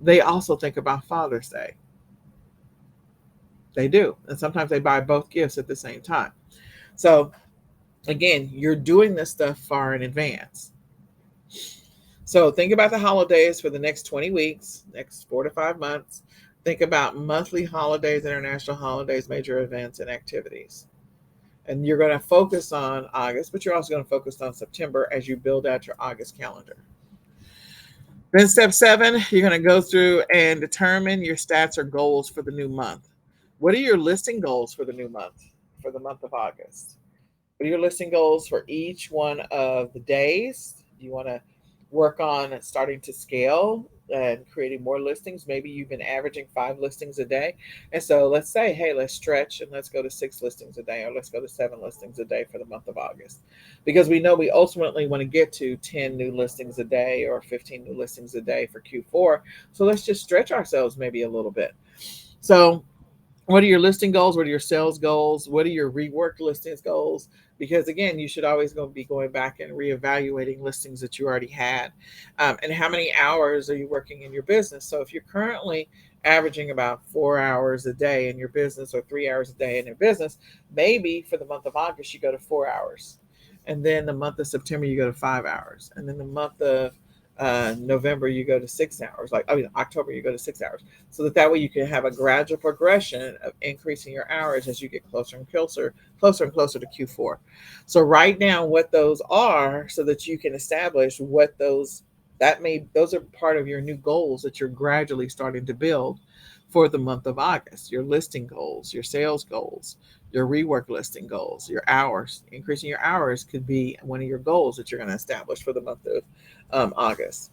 they also think about Father's Day. They do. And sometimes they buy both gifts at the same time. So again, you're doing this stuff far in advance. So think about the holidays for the next 20 weeks, next 4 to 5 months. Think about monthly holidays, international holidays, major events, and activities. And you're going to focus on August, but you're also going to focus on September as you build out your August calendar. Then step 7, you're going to go through and determine your stats or goals for the new month. What are your listing goals for the new month, for the month of August? What are your listing goals for each one of the days? Do you want to work on starting to scale and creating more listings? Maybe you've been averaging 5 listings a day. And so let's say, hey, let's stretch and let's go to 6 listings a day, or let's go to 7 listings a day for the month of August. Because we know we ultimately want to get to 10 new listings a day or 15 new listings a day for Q4. So let's just stretch ourselves maybe a little bit. So what are your listing goals? What are your sales goals? What are your reworked listings goals? Because again, you should always be going back and reevaluating listings that you already had. And how many hours are you working in your business? So if you're currently averaging about 4 hours a day in your business, or 3 hours a day in your business, maybe for the month of August, you go to 4 hours. And then the month of September, you go to 5 hours. And then the month of November, you go to 6 hours. October, you go to 6 hours. So that way you can have a gradual progression of increasing your hours as you get closer and closer to Q4. So write down what those are so that you can establish what those Those are part of your new goals that you're gradually starting to build for the month of August. Your listing goals, your sales goals, your rework listing goals, your hours. Increasing your hours could be one of your goals that you're going to establish for the month of August.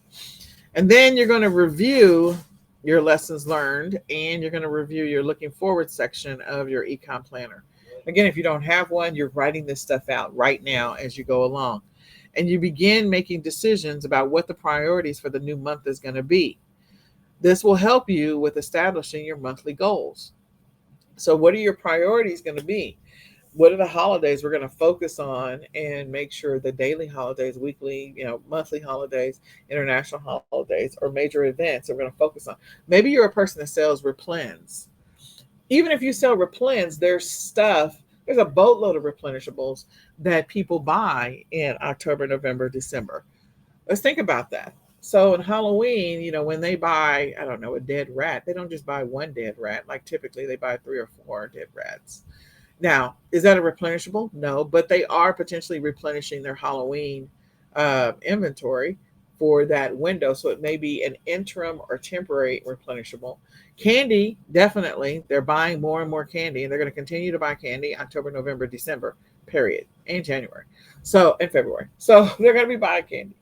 And then you're going to review your lessons learned, and you're going to review your looking forward section of your ecom planner. Again, if you don't have one, you're writing this stuff out right now as you go along. And you begin making decisions about what the priorities for the new month is going to be. This will help you with establishing your monthly goals. So, what are your priorities going to be? What are the holidays we're going to focus on and make sure the daily holidays, weekly, monthly holidays, international holidays, or major events that we're going to focus on? Maybe you're a person that sells replens. Even if you sell replens, there's a boatload of replenishables that people buy in October, November, December. Let's think about that. So in Halloween, when they buy, I don't know, a dead rat, they don't just buy one dead rat. Like typically they buy 3 or 4 dead rats. Now, is that a replenishable? No, but they are potentially replenishing their Halloween inventory for that window. So it may be an interim or temporary replenishable. Candy, definitely. They're buying more and more candy, and they're going to continue to buy candy October, November, December, period, and January. So, and February. So they're going to be buying candy.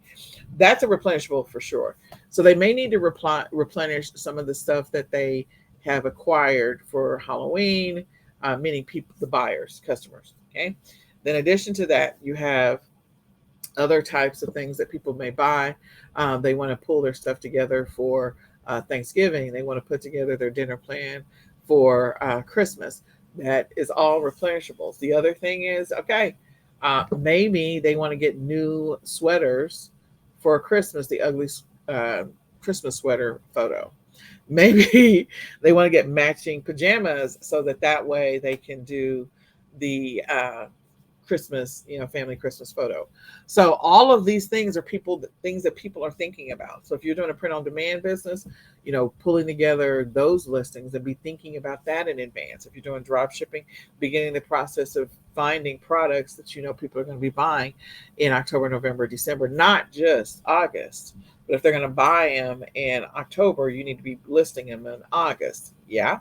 That's a replenishable for sure. So they may need to replenish some of the stuff that they have acquired for Halloween, meaning people, the buyers, customers. Okay. Then, in addition to that, you have other types of things that people may buy. They want to pull their stuff together for Thanksgiving. They want to put together their dinner plan for Christmas. That is all replenishables. The other thing is, okay, maybe they want to get new sweaters for Christmas, the ugly Christmas sweater photo. Maybe they want to get matching pajamas so that way they can do the Christmas, family Christmas photo. So all of these things are things that people are thinking about. So if you're doing a print on demand business, pulling together those listings and be thinking about that in advance. If you're doing drop shipping, beginning the process of finding products that people are going to be buying in October, November, December, not just August. But if they're going to buy them in October, you need to be listing them in August. Yeah,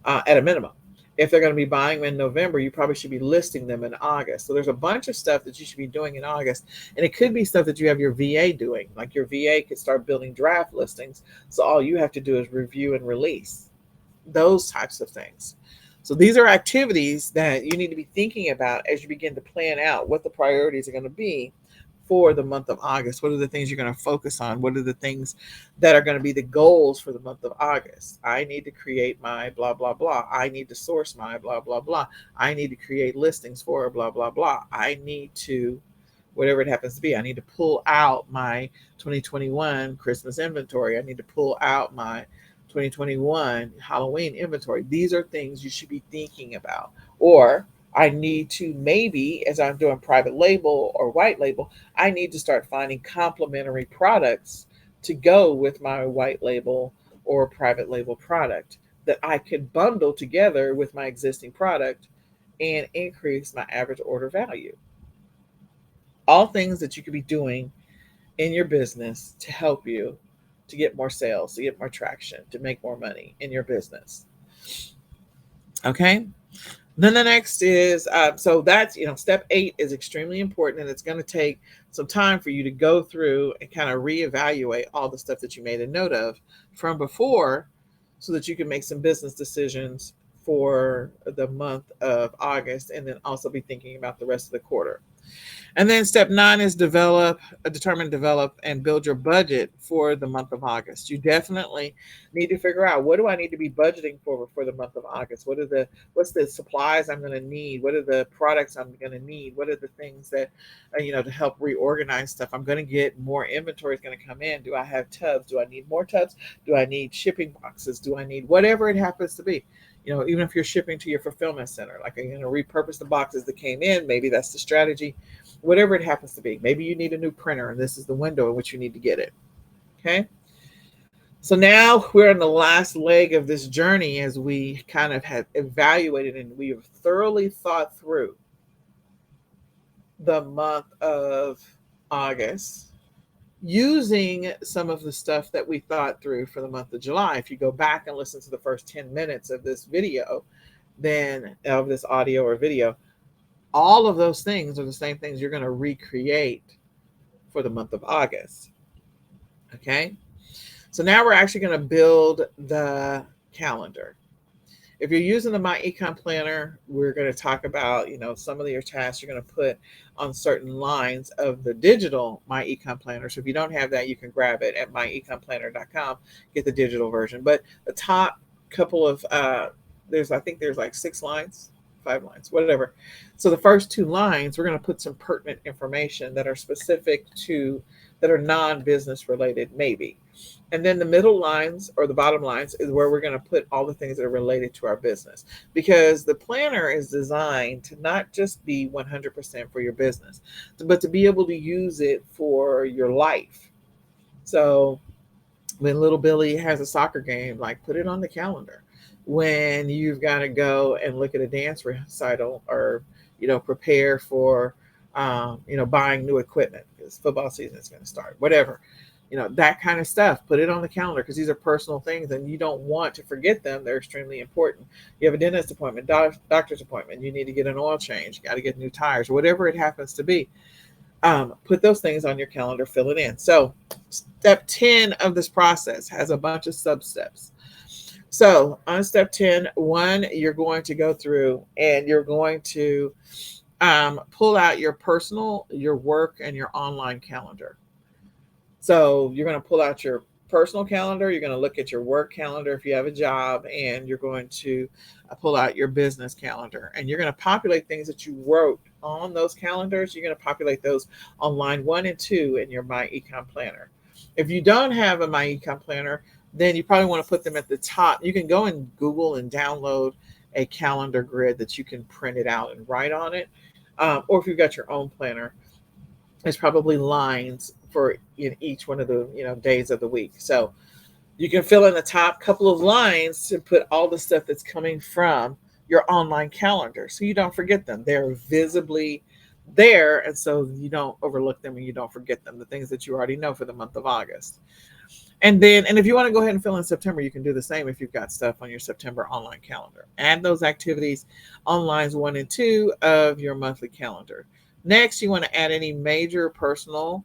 at a minimum. If they're going to be buying them in November, you probably should be listing them in August. So there's a bunch of stuff that you should be doing in August. And it could be stuff that you have your VA doing. Like your VA could start building draft listings. So all you have to do is review and release those types of things. So these are activities that you need to be thinking about as you begin to plan out what the priorities are going to be for the month of August. What are the things you're going to focus on? What are the things that are going to be the goals for the month of August? I need to create my blah, blah, blah. I need to source my blah, blah, blah. I need to create listings for blah, blah, blah. I need to, whatever it happens to be, I need to pull out my 2021 Christmas inventory. I need to pull out my 2021 Halloween inventory. These are things you should be thinking about. Or I need to, maybe as I'm doing private label or white label, I need to start finding complementary products to go with my white label or private label product that I could bundle together with my existing product and increase my average order value. All things that you could be doing in your business to help you to get more sales, to get more traction, to make more money in your business. Okay. Then the next is so that's step 8 is extremely important, and it's going to take some time for you to go through and kind of reevaluate all the stuff that you made a note of from before, so that you can make some business decisions for the month of August, and then also be thinking about the rest of the quarter. And then step 9 is determine, develop, and build your budget for the month of August. You definitely need to figure out, what do I need to be budgeting for the month of August? What's the supplies I'm going to need? What are the products I'm going to need? What are the things that, to help reorganize stuff? I'm going to get more inventory is going to come in. Do I have tubs? Do I need more tubs? Do I need shipping boxes? Do I need whatever it happens to be? Even if you're shipping to your fulfillment center, like, you're going to repurpose the boxes that came in. Maybe that's the strategy. Whatever it happens to be. Maybe you need a new printer, and this is the window in which you need to get it. Okay. So now we're in the last leg of this journey, as we kind of have evaluated and we have thoroughly thought through the month of August. using some of the stuff that we thought through for the month of July. If you go back and listen to the first 10 minutes of this video, then of this audio or video, all of those things are the same things you're going to recreate for the month of August. Okay. So now we're actually going to build the calendar. If you're using the My eCom Planner, we're going to talk about, some of your tasks you're going to put on certain lines of the digital My eCom Planner. So if you don't have that, you can grab it at myecomplanner.com, get the digital version. But the top couple of, I think there's like 6 lines, 5 lines, whatever. So the first 2 lines, we're going to put some pertinent information that are specific to, that are non-business related, maybe. And then the middle lines or the bottom lines is where we're going to put all the things that are related to our business, because the planner is designed to not just be 100% for your business, but to be able to use it for your life. So when little Billy has a soccer game, like put it on the calendar. When you've got to go and look at a dance recital, or prepare for buying new equipment because football season is going to start, whatever, that kind of stuff, put it on the calendar, because these are personal things and you don't want to forget them. They're extremely important. You have a dentist appointment, doctor's appointment, you need to get an oil change, you got to get new tires, whatever it happens to be. Put those things on your calendar, fill it in. So step 10 of this process has a bunch of sub steps. So on step 10, 1, you're going to go through and you're going to pull out your personal, your work, and your online calendar. So you're going to pull out your personal calendar, you're going to look at your work calendar if you have a job, and you're going to pull out your business calendar, and you're going to populate things that you wrote on those calendars. You're going to populate those on line 1 and 2 in your My eCom Planner. If you don't have a My eCom Planner, then you probably want to put them at the top. You can go and Google and download a calendar grid that you can print it out and write on it. Or if you've got your own planner, there's probably lines for each one of the days of the week. So you can fill in the top couple of lines to put all the stuff that's coming from your online calendar, so you don't forget them. They're visibly there, and so you don't overlook them and you don't forget them, the things that you already know for the month of August. And if you want to go ahead and fill in September, you can do the same if you've got stuff on your September online calendar. Add those activities on lines 1 and 2 of your monthly calendar. Next, you want to add any major personal,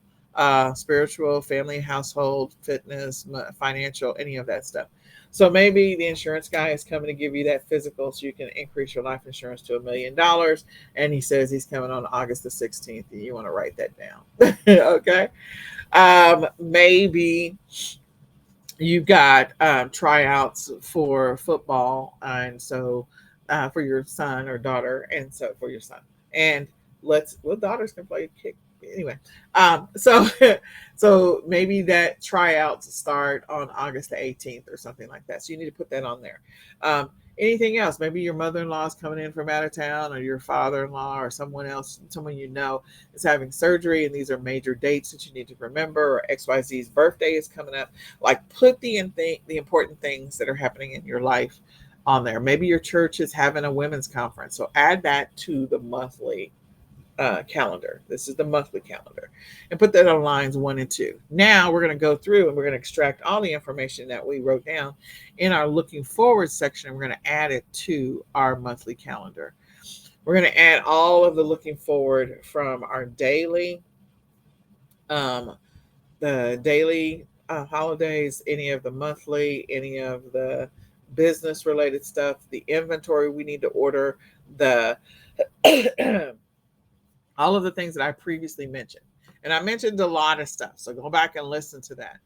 spiritual, family, household, fitness, financial, any of that stuff. So maybe the insurance guy is coming to give you that physical so you can increase your life insurance to $1 million. And he says he's coming on August the 16th. And you want to write that down. Okay. Maybe you've got tryouts for football, and so for your son or daughter, and so for your son. And daughters can play kick anyway. So so maybe that tryouts start on August the 18th or something like that. So you need to put that on there. Anything else? Maybe your mother-in-law is coming in from out of town, or your father-in-law, or someone else, someone is having surgery, and these are major dates that you need to remember, or XYZ's birthday is coming up. Like, put the important things that are happening in your life on there. Maybe your church is having a women's conference, so add that to the monthly calendar. This is the monthly calendar, and put that on lines 1 and 2. Now we're going to go through and we're going to extract all the information that we wrote down in our looking forward section, and we're going to add it to our monthly calendar. We're going to add all of the looking forward from our daily, the daily holidays, any of the monthly, any of the business related stuff, the inventory we need to order, the all of the things that I previously mentioned. And I mentioned a lot of stuff, so go back and listen to that.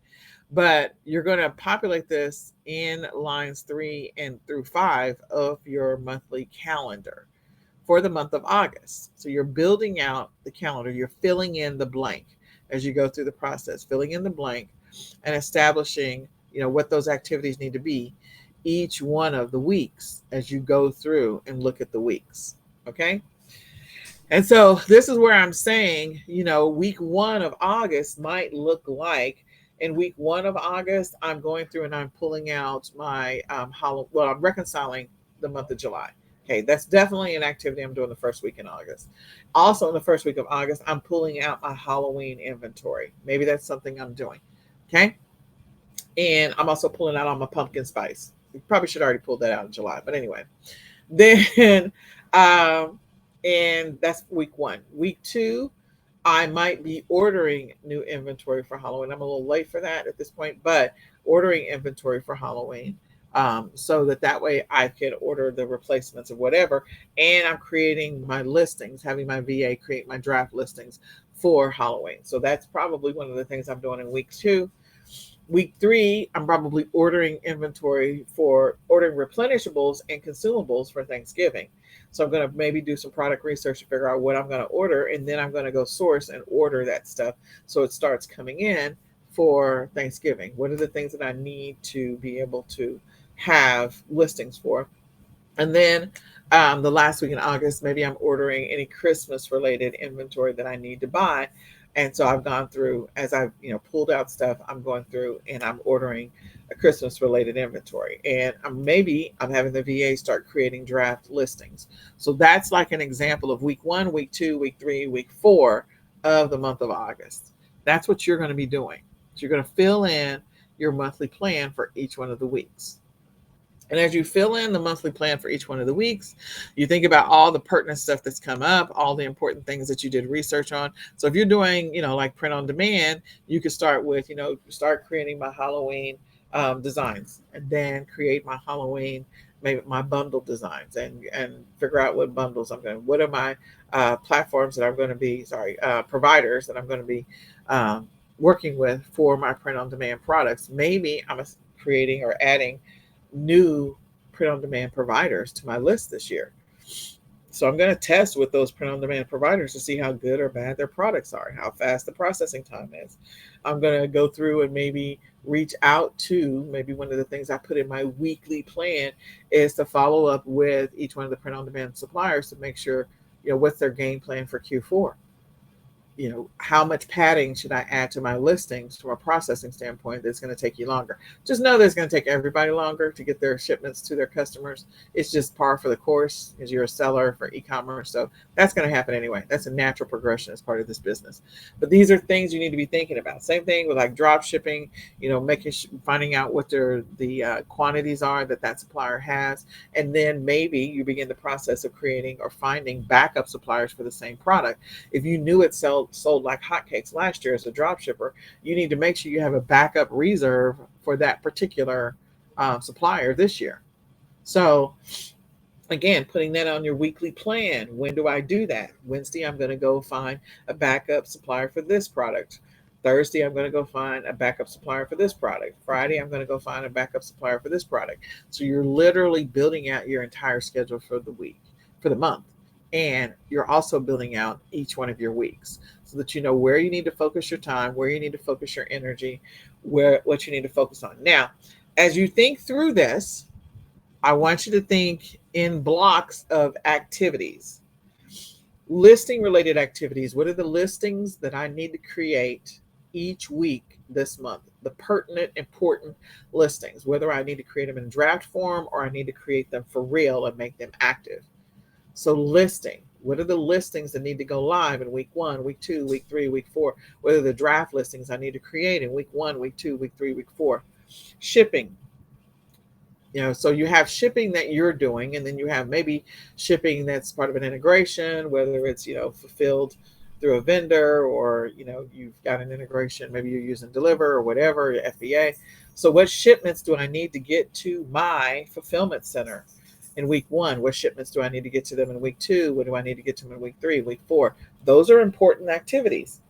But you're going to populate this in lines 3 and through 5 of your monthly calendar for the month of August. So you're building out the calendar. You're filling in the blank as you go through the process, filling in the blank and establishing, what those activities need to be each one of the weeks as you go through and look at the weeks. Okay. And so this is where I'm saying, week 1 of August might look like, in week 1 of August, I'm going through and I'm pulling out my I'm reconciling the month of July. Okay, that's definitely an activity I'm doing the first week in August. Also, in the first week of August, I'm pulling out my Halloween inventory. Maybe that's something I'm doing. Okay. And I'm also pulling out all my pumpkin spice. You probably should already pull that out in July. But anyway, then, um, and that's week one. Week two, I might be ordering new inventory for Halloween. I'm a little late for that at this point, but ordering inventory for Halloween, so that way I can order the replacements of whatever. And I'm creating my listings, having my VA create my draft listings for Halloween. So that's probably one of the things I'm doing in week two. Week three, I'm probably ordering inventory for ordering replenishables and consumables for Thanksgiving. So I'm going to maybe do some product research to figure out what I'm going to order, and then I'm going to go source and order that stuff so it starts coming in for Thanksgiving. What are the things that I need to be able to have listings for? And then the last week in August, maybe I'm ordering any Christmas related inventory that I need to buy. And so I've gone through, as I've pulled out stuff, I'm going through and I'm ordering a Christmas related inventory. And maybe I'm having the VA start creating draft listings. So that's like an example of week one, week two, week three, week four of the month of August. That's what you're going to be doing. So you're going to fill in your monthly plan for each one of the weeks. And as you fill in the monthly plan for each one of the weeks, you think about all the pertinent stuff that's come up, all the important things that you did research on. So if you're doing, like print on demand, you could start with, start creating my Halloween designs, and then create my Halloween, maybe my bundle designs, and figure out what bundles I'm going. What are my platforms that I'm going to be? Providers that I'm going to be working with for my print on demand products. Maybe I'm creating or adding new print on demand providers to my list this year. So I'm going to test with those print on demand providers to see how good or bad their products are, how fast the processing time is. I'm going to go through and maybe reach out to, maybe one of the things I put in my weekly plan is to follow up with each one of the print on demand suppliers to make sure, what's their game plan for Q4. How much padding should I add to my listings from a processing standpoint that's going to take you longer? Just know that it's going to take everybody longer to get their shipments to their customers. It's just par for the course because you're a seller for e-commerce. So that's going to happen anyway. That's a natural progression as part of this business. But these are things you need to be thinking about. Same thing with like drop shipping, finding out what the quantities are that supplier has. And then maybe you begin the process of creating or finding backup suppliers for the same product. If you knew it sold like hotcakes last year as a drop shipper, you need to make sure you have a backup reserve for that particular supplier this year. So again, putting that on your weekly plan. When do I do that? Wednesday, I'm going to go find a backup supplier for this product. Thursday, I'm going to go find a backup supplier for this product. Friday, I'm going to go find a backup supplier for this product. So you're literally building out your entire schedule for the week, for the month. And you're also building out each one of your weeks so that you know where you need to focus your time, where you need to focus your energy, what you need to focus on. Now, as you think through this, I want you to think in blocks of activities. Listing related activities. What are the listings that I need to create each week this month? The pertinent, important listings, whether I need to create them in draft form or I need to create them for real and make them active. So listing, what are the listings that need to go live in week 1, week 2, week 3, week 4? What are the draft listings I need to create in week 1, week 2, week 3, week 4? Shipping. So you have shipping that you're doing, and then you have maybe shipping that's part of an integration, whether it's, fulfilled through a vendor or, you've got an integration, maybe you're using Deliver or whatever, FBA. So what shipments do I need to get to my fulfillment center in week 1? What shipments do I need to get to them in week 2? What do I need to get to them in week 3, week 4? Those are important activities.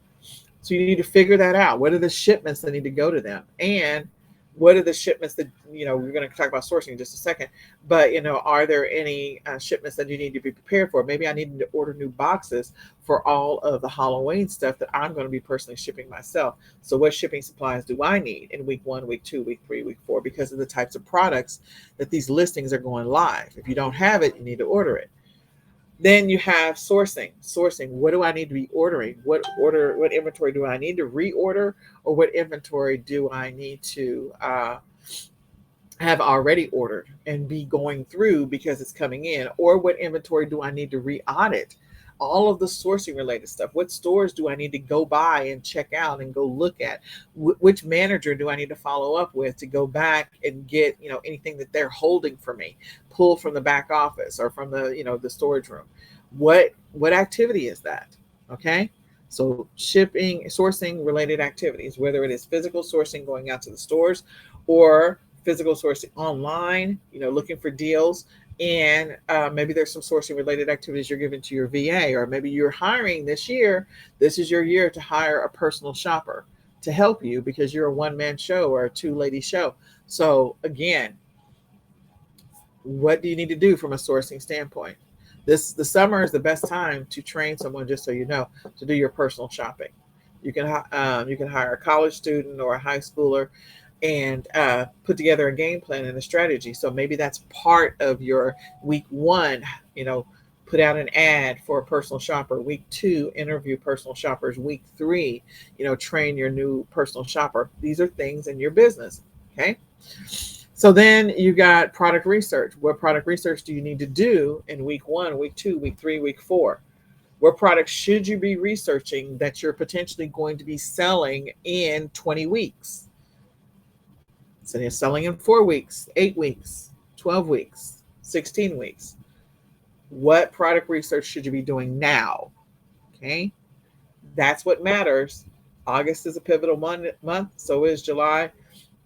So you need to figure that out. What are the shipments that need to go to them? And what are the shipments that, we're going to talk about sourcing in just a second, but, are there any shipments that you need to be prepared for? Maybe I need to order new boxes for all of the Halloween stuff that I'm going to be personally shipping myself. So what shipping supplies do I need in week 1, week 2, week 3, week 4, because of the types of products that these listings are going live? If you don't have it, you need to order it. Then you have sourcing. What do I need to be ordering? What inventory do I need to reorder, or what inventory do I need to have already ordered and be going through because it's coming in? Or what inventory do I need to re-audit? All of the sourcing related stuff. What stores do I need to go by and check out and go look at? Which manager do I need to follow up with to go back and get, anything that they're holding for me, pull from the back office or from the, the storage room? What activity is that? Okay. So shipping, sourcing related activities, whether it is physical sourcing going out to the stores or physical sourcing online, looking for deals. And maybe there's some sourcing related activities you're giving to your VA, or maybe you're hiring this year. This is your year to hire a personal shopper to help you because you're a one-man show or a two-lady show. So again, what do you need to do from a sourcing standpoint? The summer is the best time to train someone, just so you know, to do your personal shopping. You can hire a college student or a high schooler and put together a game plan and a strategy. So maybe that's part of your week one. Put out an ad for a personal shopper. Week two, interview personal shoppers. Week three, train your new personal shopper. These are things in your business. Okay. So then you got product research. What product research do you need to do in week one, week two, week three, week four? What products should you be researching that you're potentially going to be selling in 20 weeks? So you're selling in 4 weeks, 8 weeks, 12 weeks, 16 weeks. What product research should you be doing now? Okay. That's what matters. August is a pivotal month. So is July.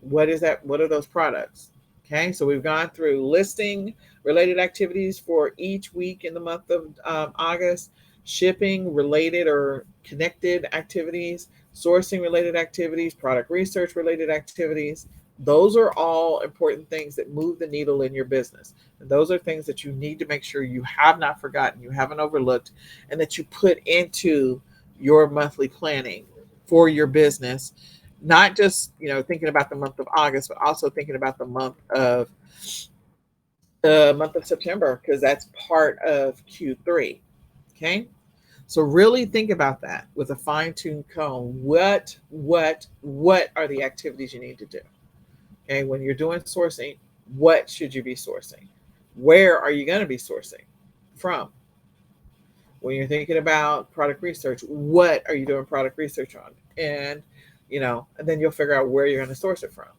What is that? What are those products? Okay, so we've gone through listing related activities for each week in the month of August, shipping related or connected activities, sourcing related activities, product research related activities. Those are all important things that move the needle in your business. And those are things that you need to make sure you have not forgotten, you haven't overlooked, and that you put into your monthly planning for your business. Not just thinking about the month of August, but also thinking about the month of September, because that's part of Q3. Okay, so really think about that with a fine-tuned comb. What are the activities you need to do? Okay, when you're doing sourcing, what should you be sourcing? Where are you going to be sourcing from? When you're thinking about product research, what are you doing product research on? And then you'll figure out where you're going to source it from.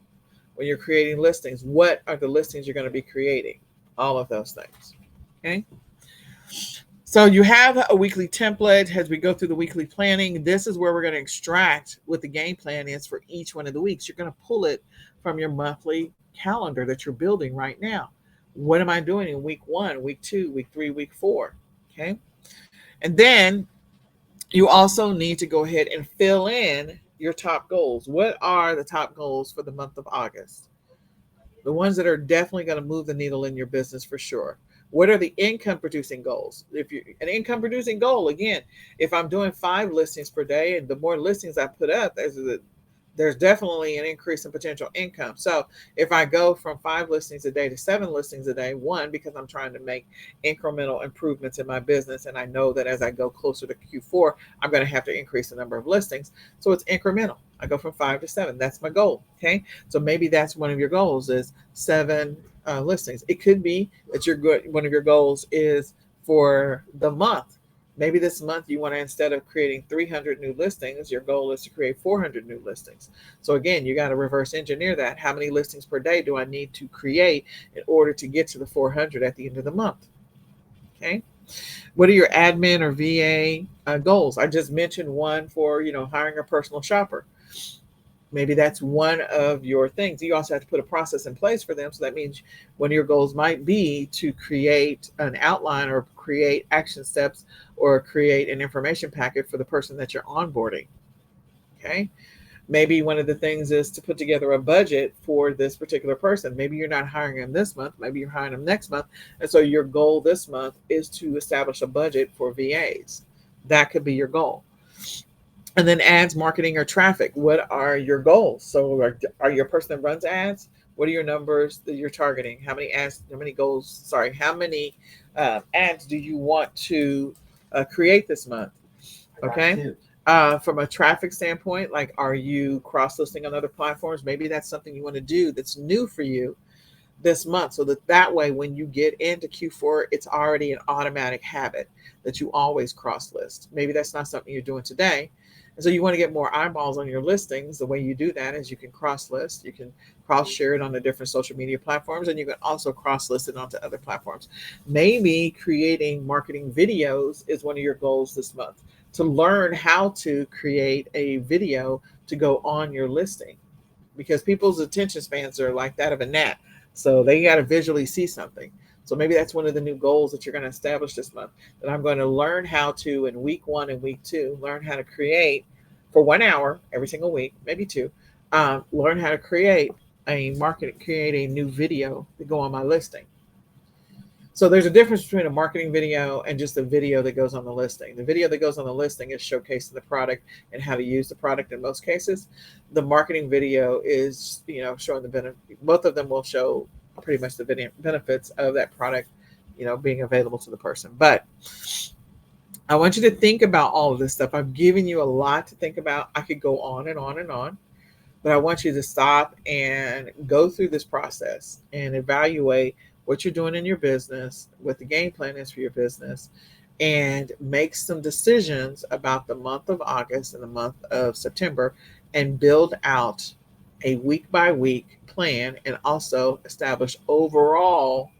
When you're creating listings, what are the listings you're going to be creating? All of those things. Okay. So you have a weekly template. As we go through the weekly planning, this is where we're going to extract what the game plan is for each one of the weeks. You're going to pull it from your monthly calendar that you're building right now. What am I doing in week one, week two, week three, week four? Okay. And then you also need to go ahead and fill in your top goals. What are the top goals for the month of August? The ones that are definitely going to move the needle in your business for sure. What are the income producing goals? If you an income producing goal, again, if I'm doing 5 listings per day, and the more listings I put up, there's definitely an increase in potential income. So if I go from 5 listings a day to 7 listings a day, one, because I'm trying to make incremental improvements in my business, and I know that as I go closer to Q4, I'm going to have to increase the number of listings. So it's incremental. I go from 5 to 7. That's my goal. Okay. So maybe that's one of your goals is 7 listings. It could be that one of your goals is for the month. Maybe this month you want to, instead of creating 300 new listings, your goal is to create 400 new listings. So again, you got to reverse engineer that. How many listings per day do I need to create in order to get to the 400 at the end of the month? Okay. What are your admin or VA goals? I just mentioned one for, hiring a personal shopper. Maybe that's one of your things. You also have to put a process in place for them. So that means one of your goals might be to create an outline or create action steps or create an information packet for the person that you're onboarding. Okay. Maybe one of the things is to put together a budget for this particular person. Maybe you're not hiring them this month. Maybe you're hiring them next month. And so your goal this month is to establish a budget for VAs. That could be your goal. And then ads, marketing, or traffic. What are your goals? So are you a person that runs ads? What are your numbers that you're targeting? How many ads, how many ads do you want to create this month? Okay. From a traffic standpoint, like, are you cross-listing on other platforms? Maybe that's something you want to do that's new for you. this month, so that way when you get into Q4, it's already an automatic habit that you always cross list. Maybe that's not something you're doing today. And so you want to get more eyeballs on your listings. The way you do that is you can cross list, you can cross share it on the different social media platforms, and you can also cross list it onto other platforms. Maybe creating marketing videos is one of your goals this month, to learn how to create a video to go on your listing, because people's attention spans are like that of a gnat. So they got to visually see something. So maybe that's one of the new goals that you're going to establish this month, that I'm going to learn how to, in week 1 and week 2, learn how to create for 1 hour every single week, maybe 2, learn how to create create a new video to go on my listing. So there's a difference between a marketing video and just a video that goes on the listing. The video that goes on the listing is showcasing the product and how to use the product in most cases. The marketing video is, showing the benefit. Both of them will show pretty much the benefits of that product, being available to the person. But I want you to think about all of this stuff. I've given you a lot to think about. I could go on and on and on, but I want you to stop and go through this process and evaluate what you're doing in your business, what the game plan is for your business, and make some decisions about the month of August and the month of September, and build out a week by week plan, and also establish overall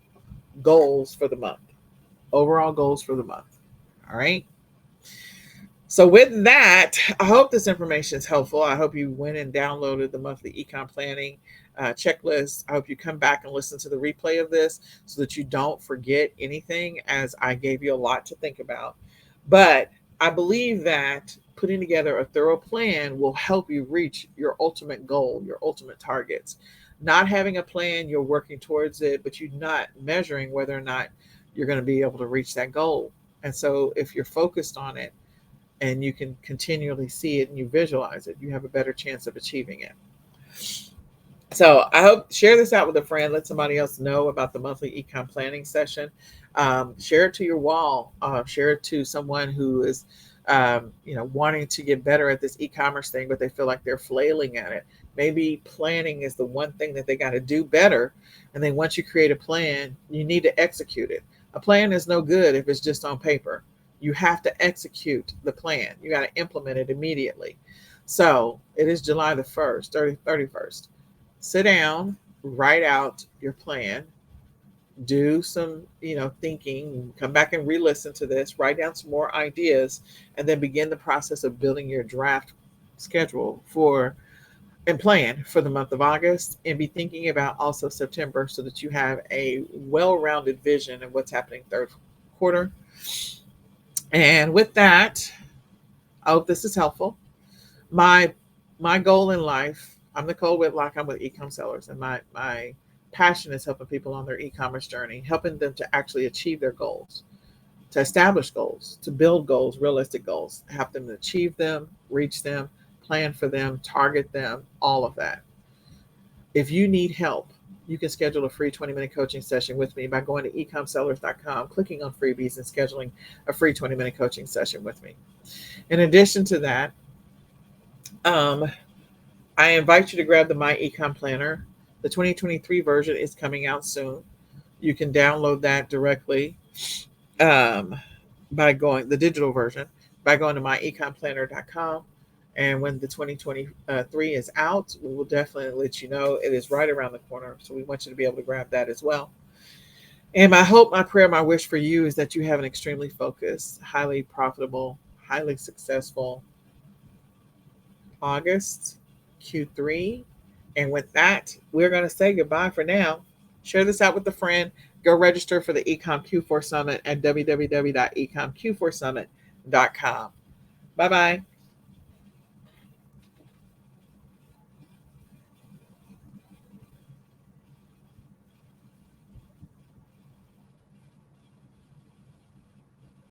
goals for the month. Overall goals for the month. All right. So with that, I hope this information is helpful. I hope you went and downloaded the monthly eCom planning checklist. I hope you come back and listen to the replay of this so that you don't forget anything, as I gave you a lot to think about. But I believe that putting together a thorough plan will help you reach your ultimate goal, your ultimate targets. Not having a plan, you're working towards it, but you're not measuring whether or not you're going to be able to reach that goal. And so if you're focused on it, and you can continually see it and you visualize it, you have a better chance of achieving it. So I hope, share this out with a friend. Let somebody else know about the monthly eCom planning session. Share it to your wall. Share it to someone who is, wanting to get better at this e-commerce thing, but they feel like they're flailing at it. Maybe planning is the one thing that they got to do better. And then once you create a plan, you need to execute it. A plan is no good if it's just on paper. You have to execute the plan. You got to implement it immediately. So it is July the 1st, 31st. Sit down, write out your plan, do some, thinking, come back and re-listen to this, write down some more ideas, and then begin the process of building your draft schedule and plan for the month of August, and be thinking about also September, so that you have a well-rounded vision of what's happening third quarter. And with that, I hope this is helpful. My goal in life, I'm Nicole Whitlock. I'm with eCom Sellers, and my passion is helping people on their e-commerce journey, helping them to actually achieve their goals, to establish goals, to build goals, realistic goals, help them to achieve them, reach them, plan for them, target them, all of that. If you need help, you can schedule a free 20-minute coaching session with me by going to ecomsellers.com, clicking on freebies, and scheduling a free 20-minute coaching session with me. In addition to that, I invite you to grab the My Ecom Planner. The 2023 version is coming out soon. You can download that directly by going, the digital version, by going to myecomplanner.com. And when the 2023 is out, we will definitely let you know. It is right around the corner. So we want you to be able to grab that as well. And my hope, my prayer, my wish for you is that you have an extremely focused, highly profitable, highly successful August Q3. And with that, we're going to say goodbye for now. Share this out with a friend. Go register for the eCom Q4 Summit at www.ecomq4summit.com. Bye-bye.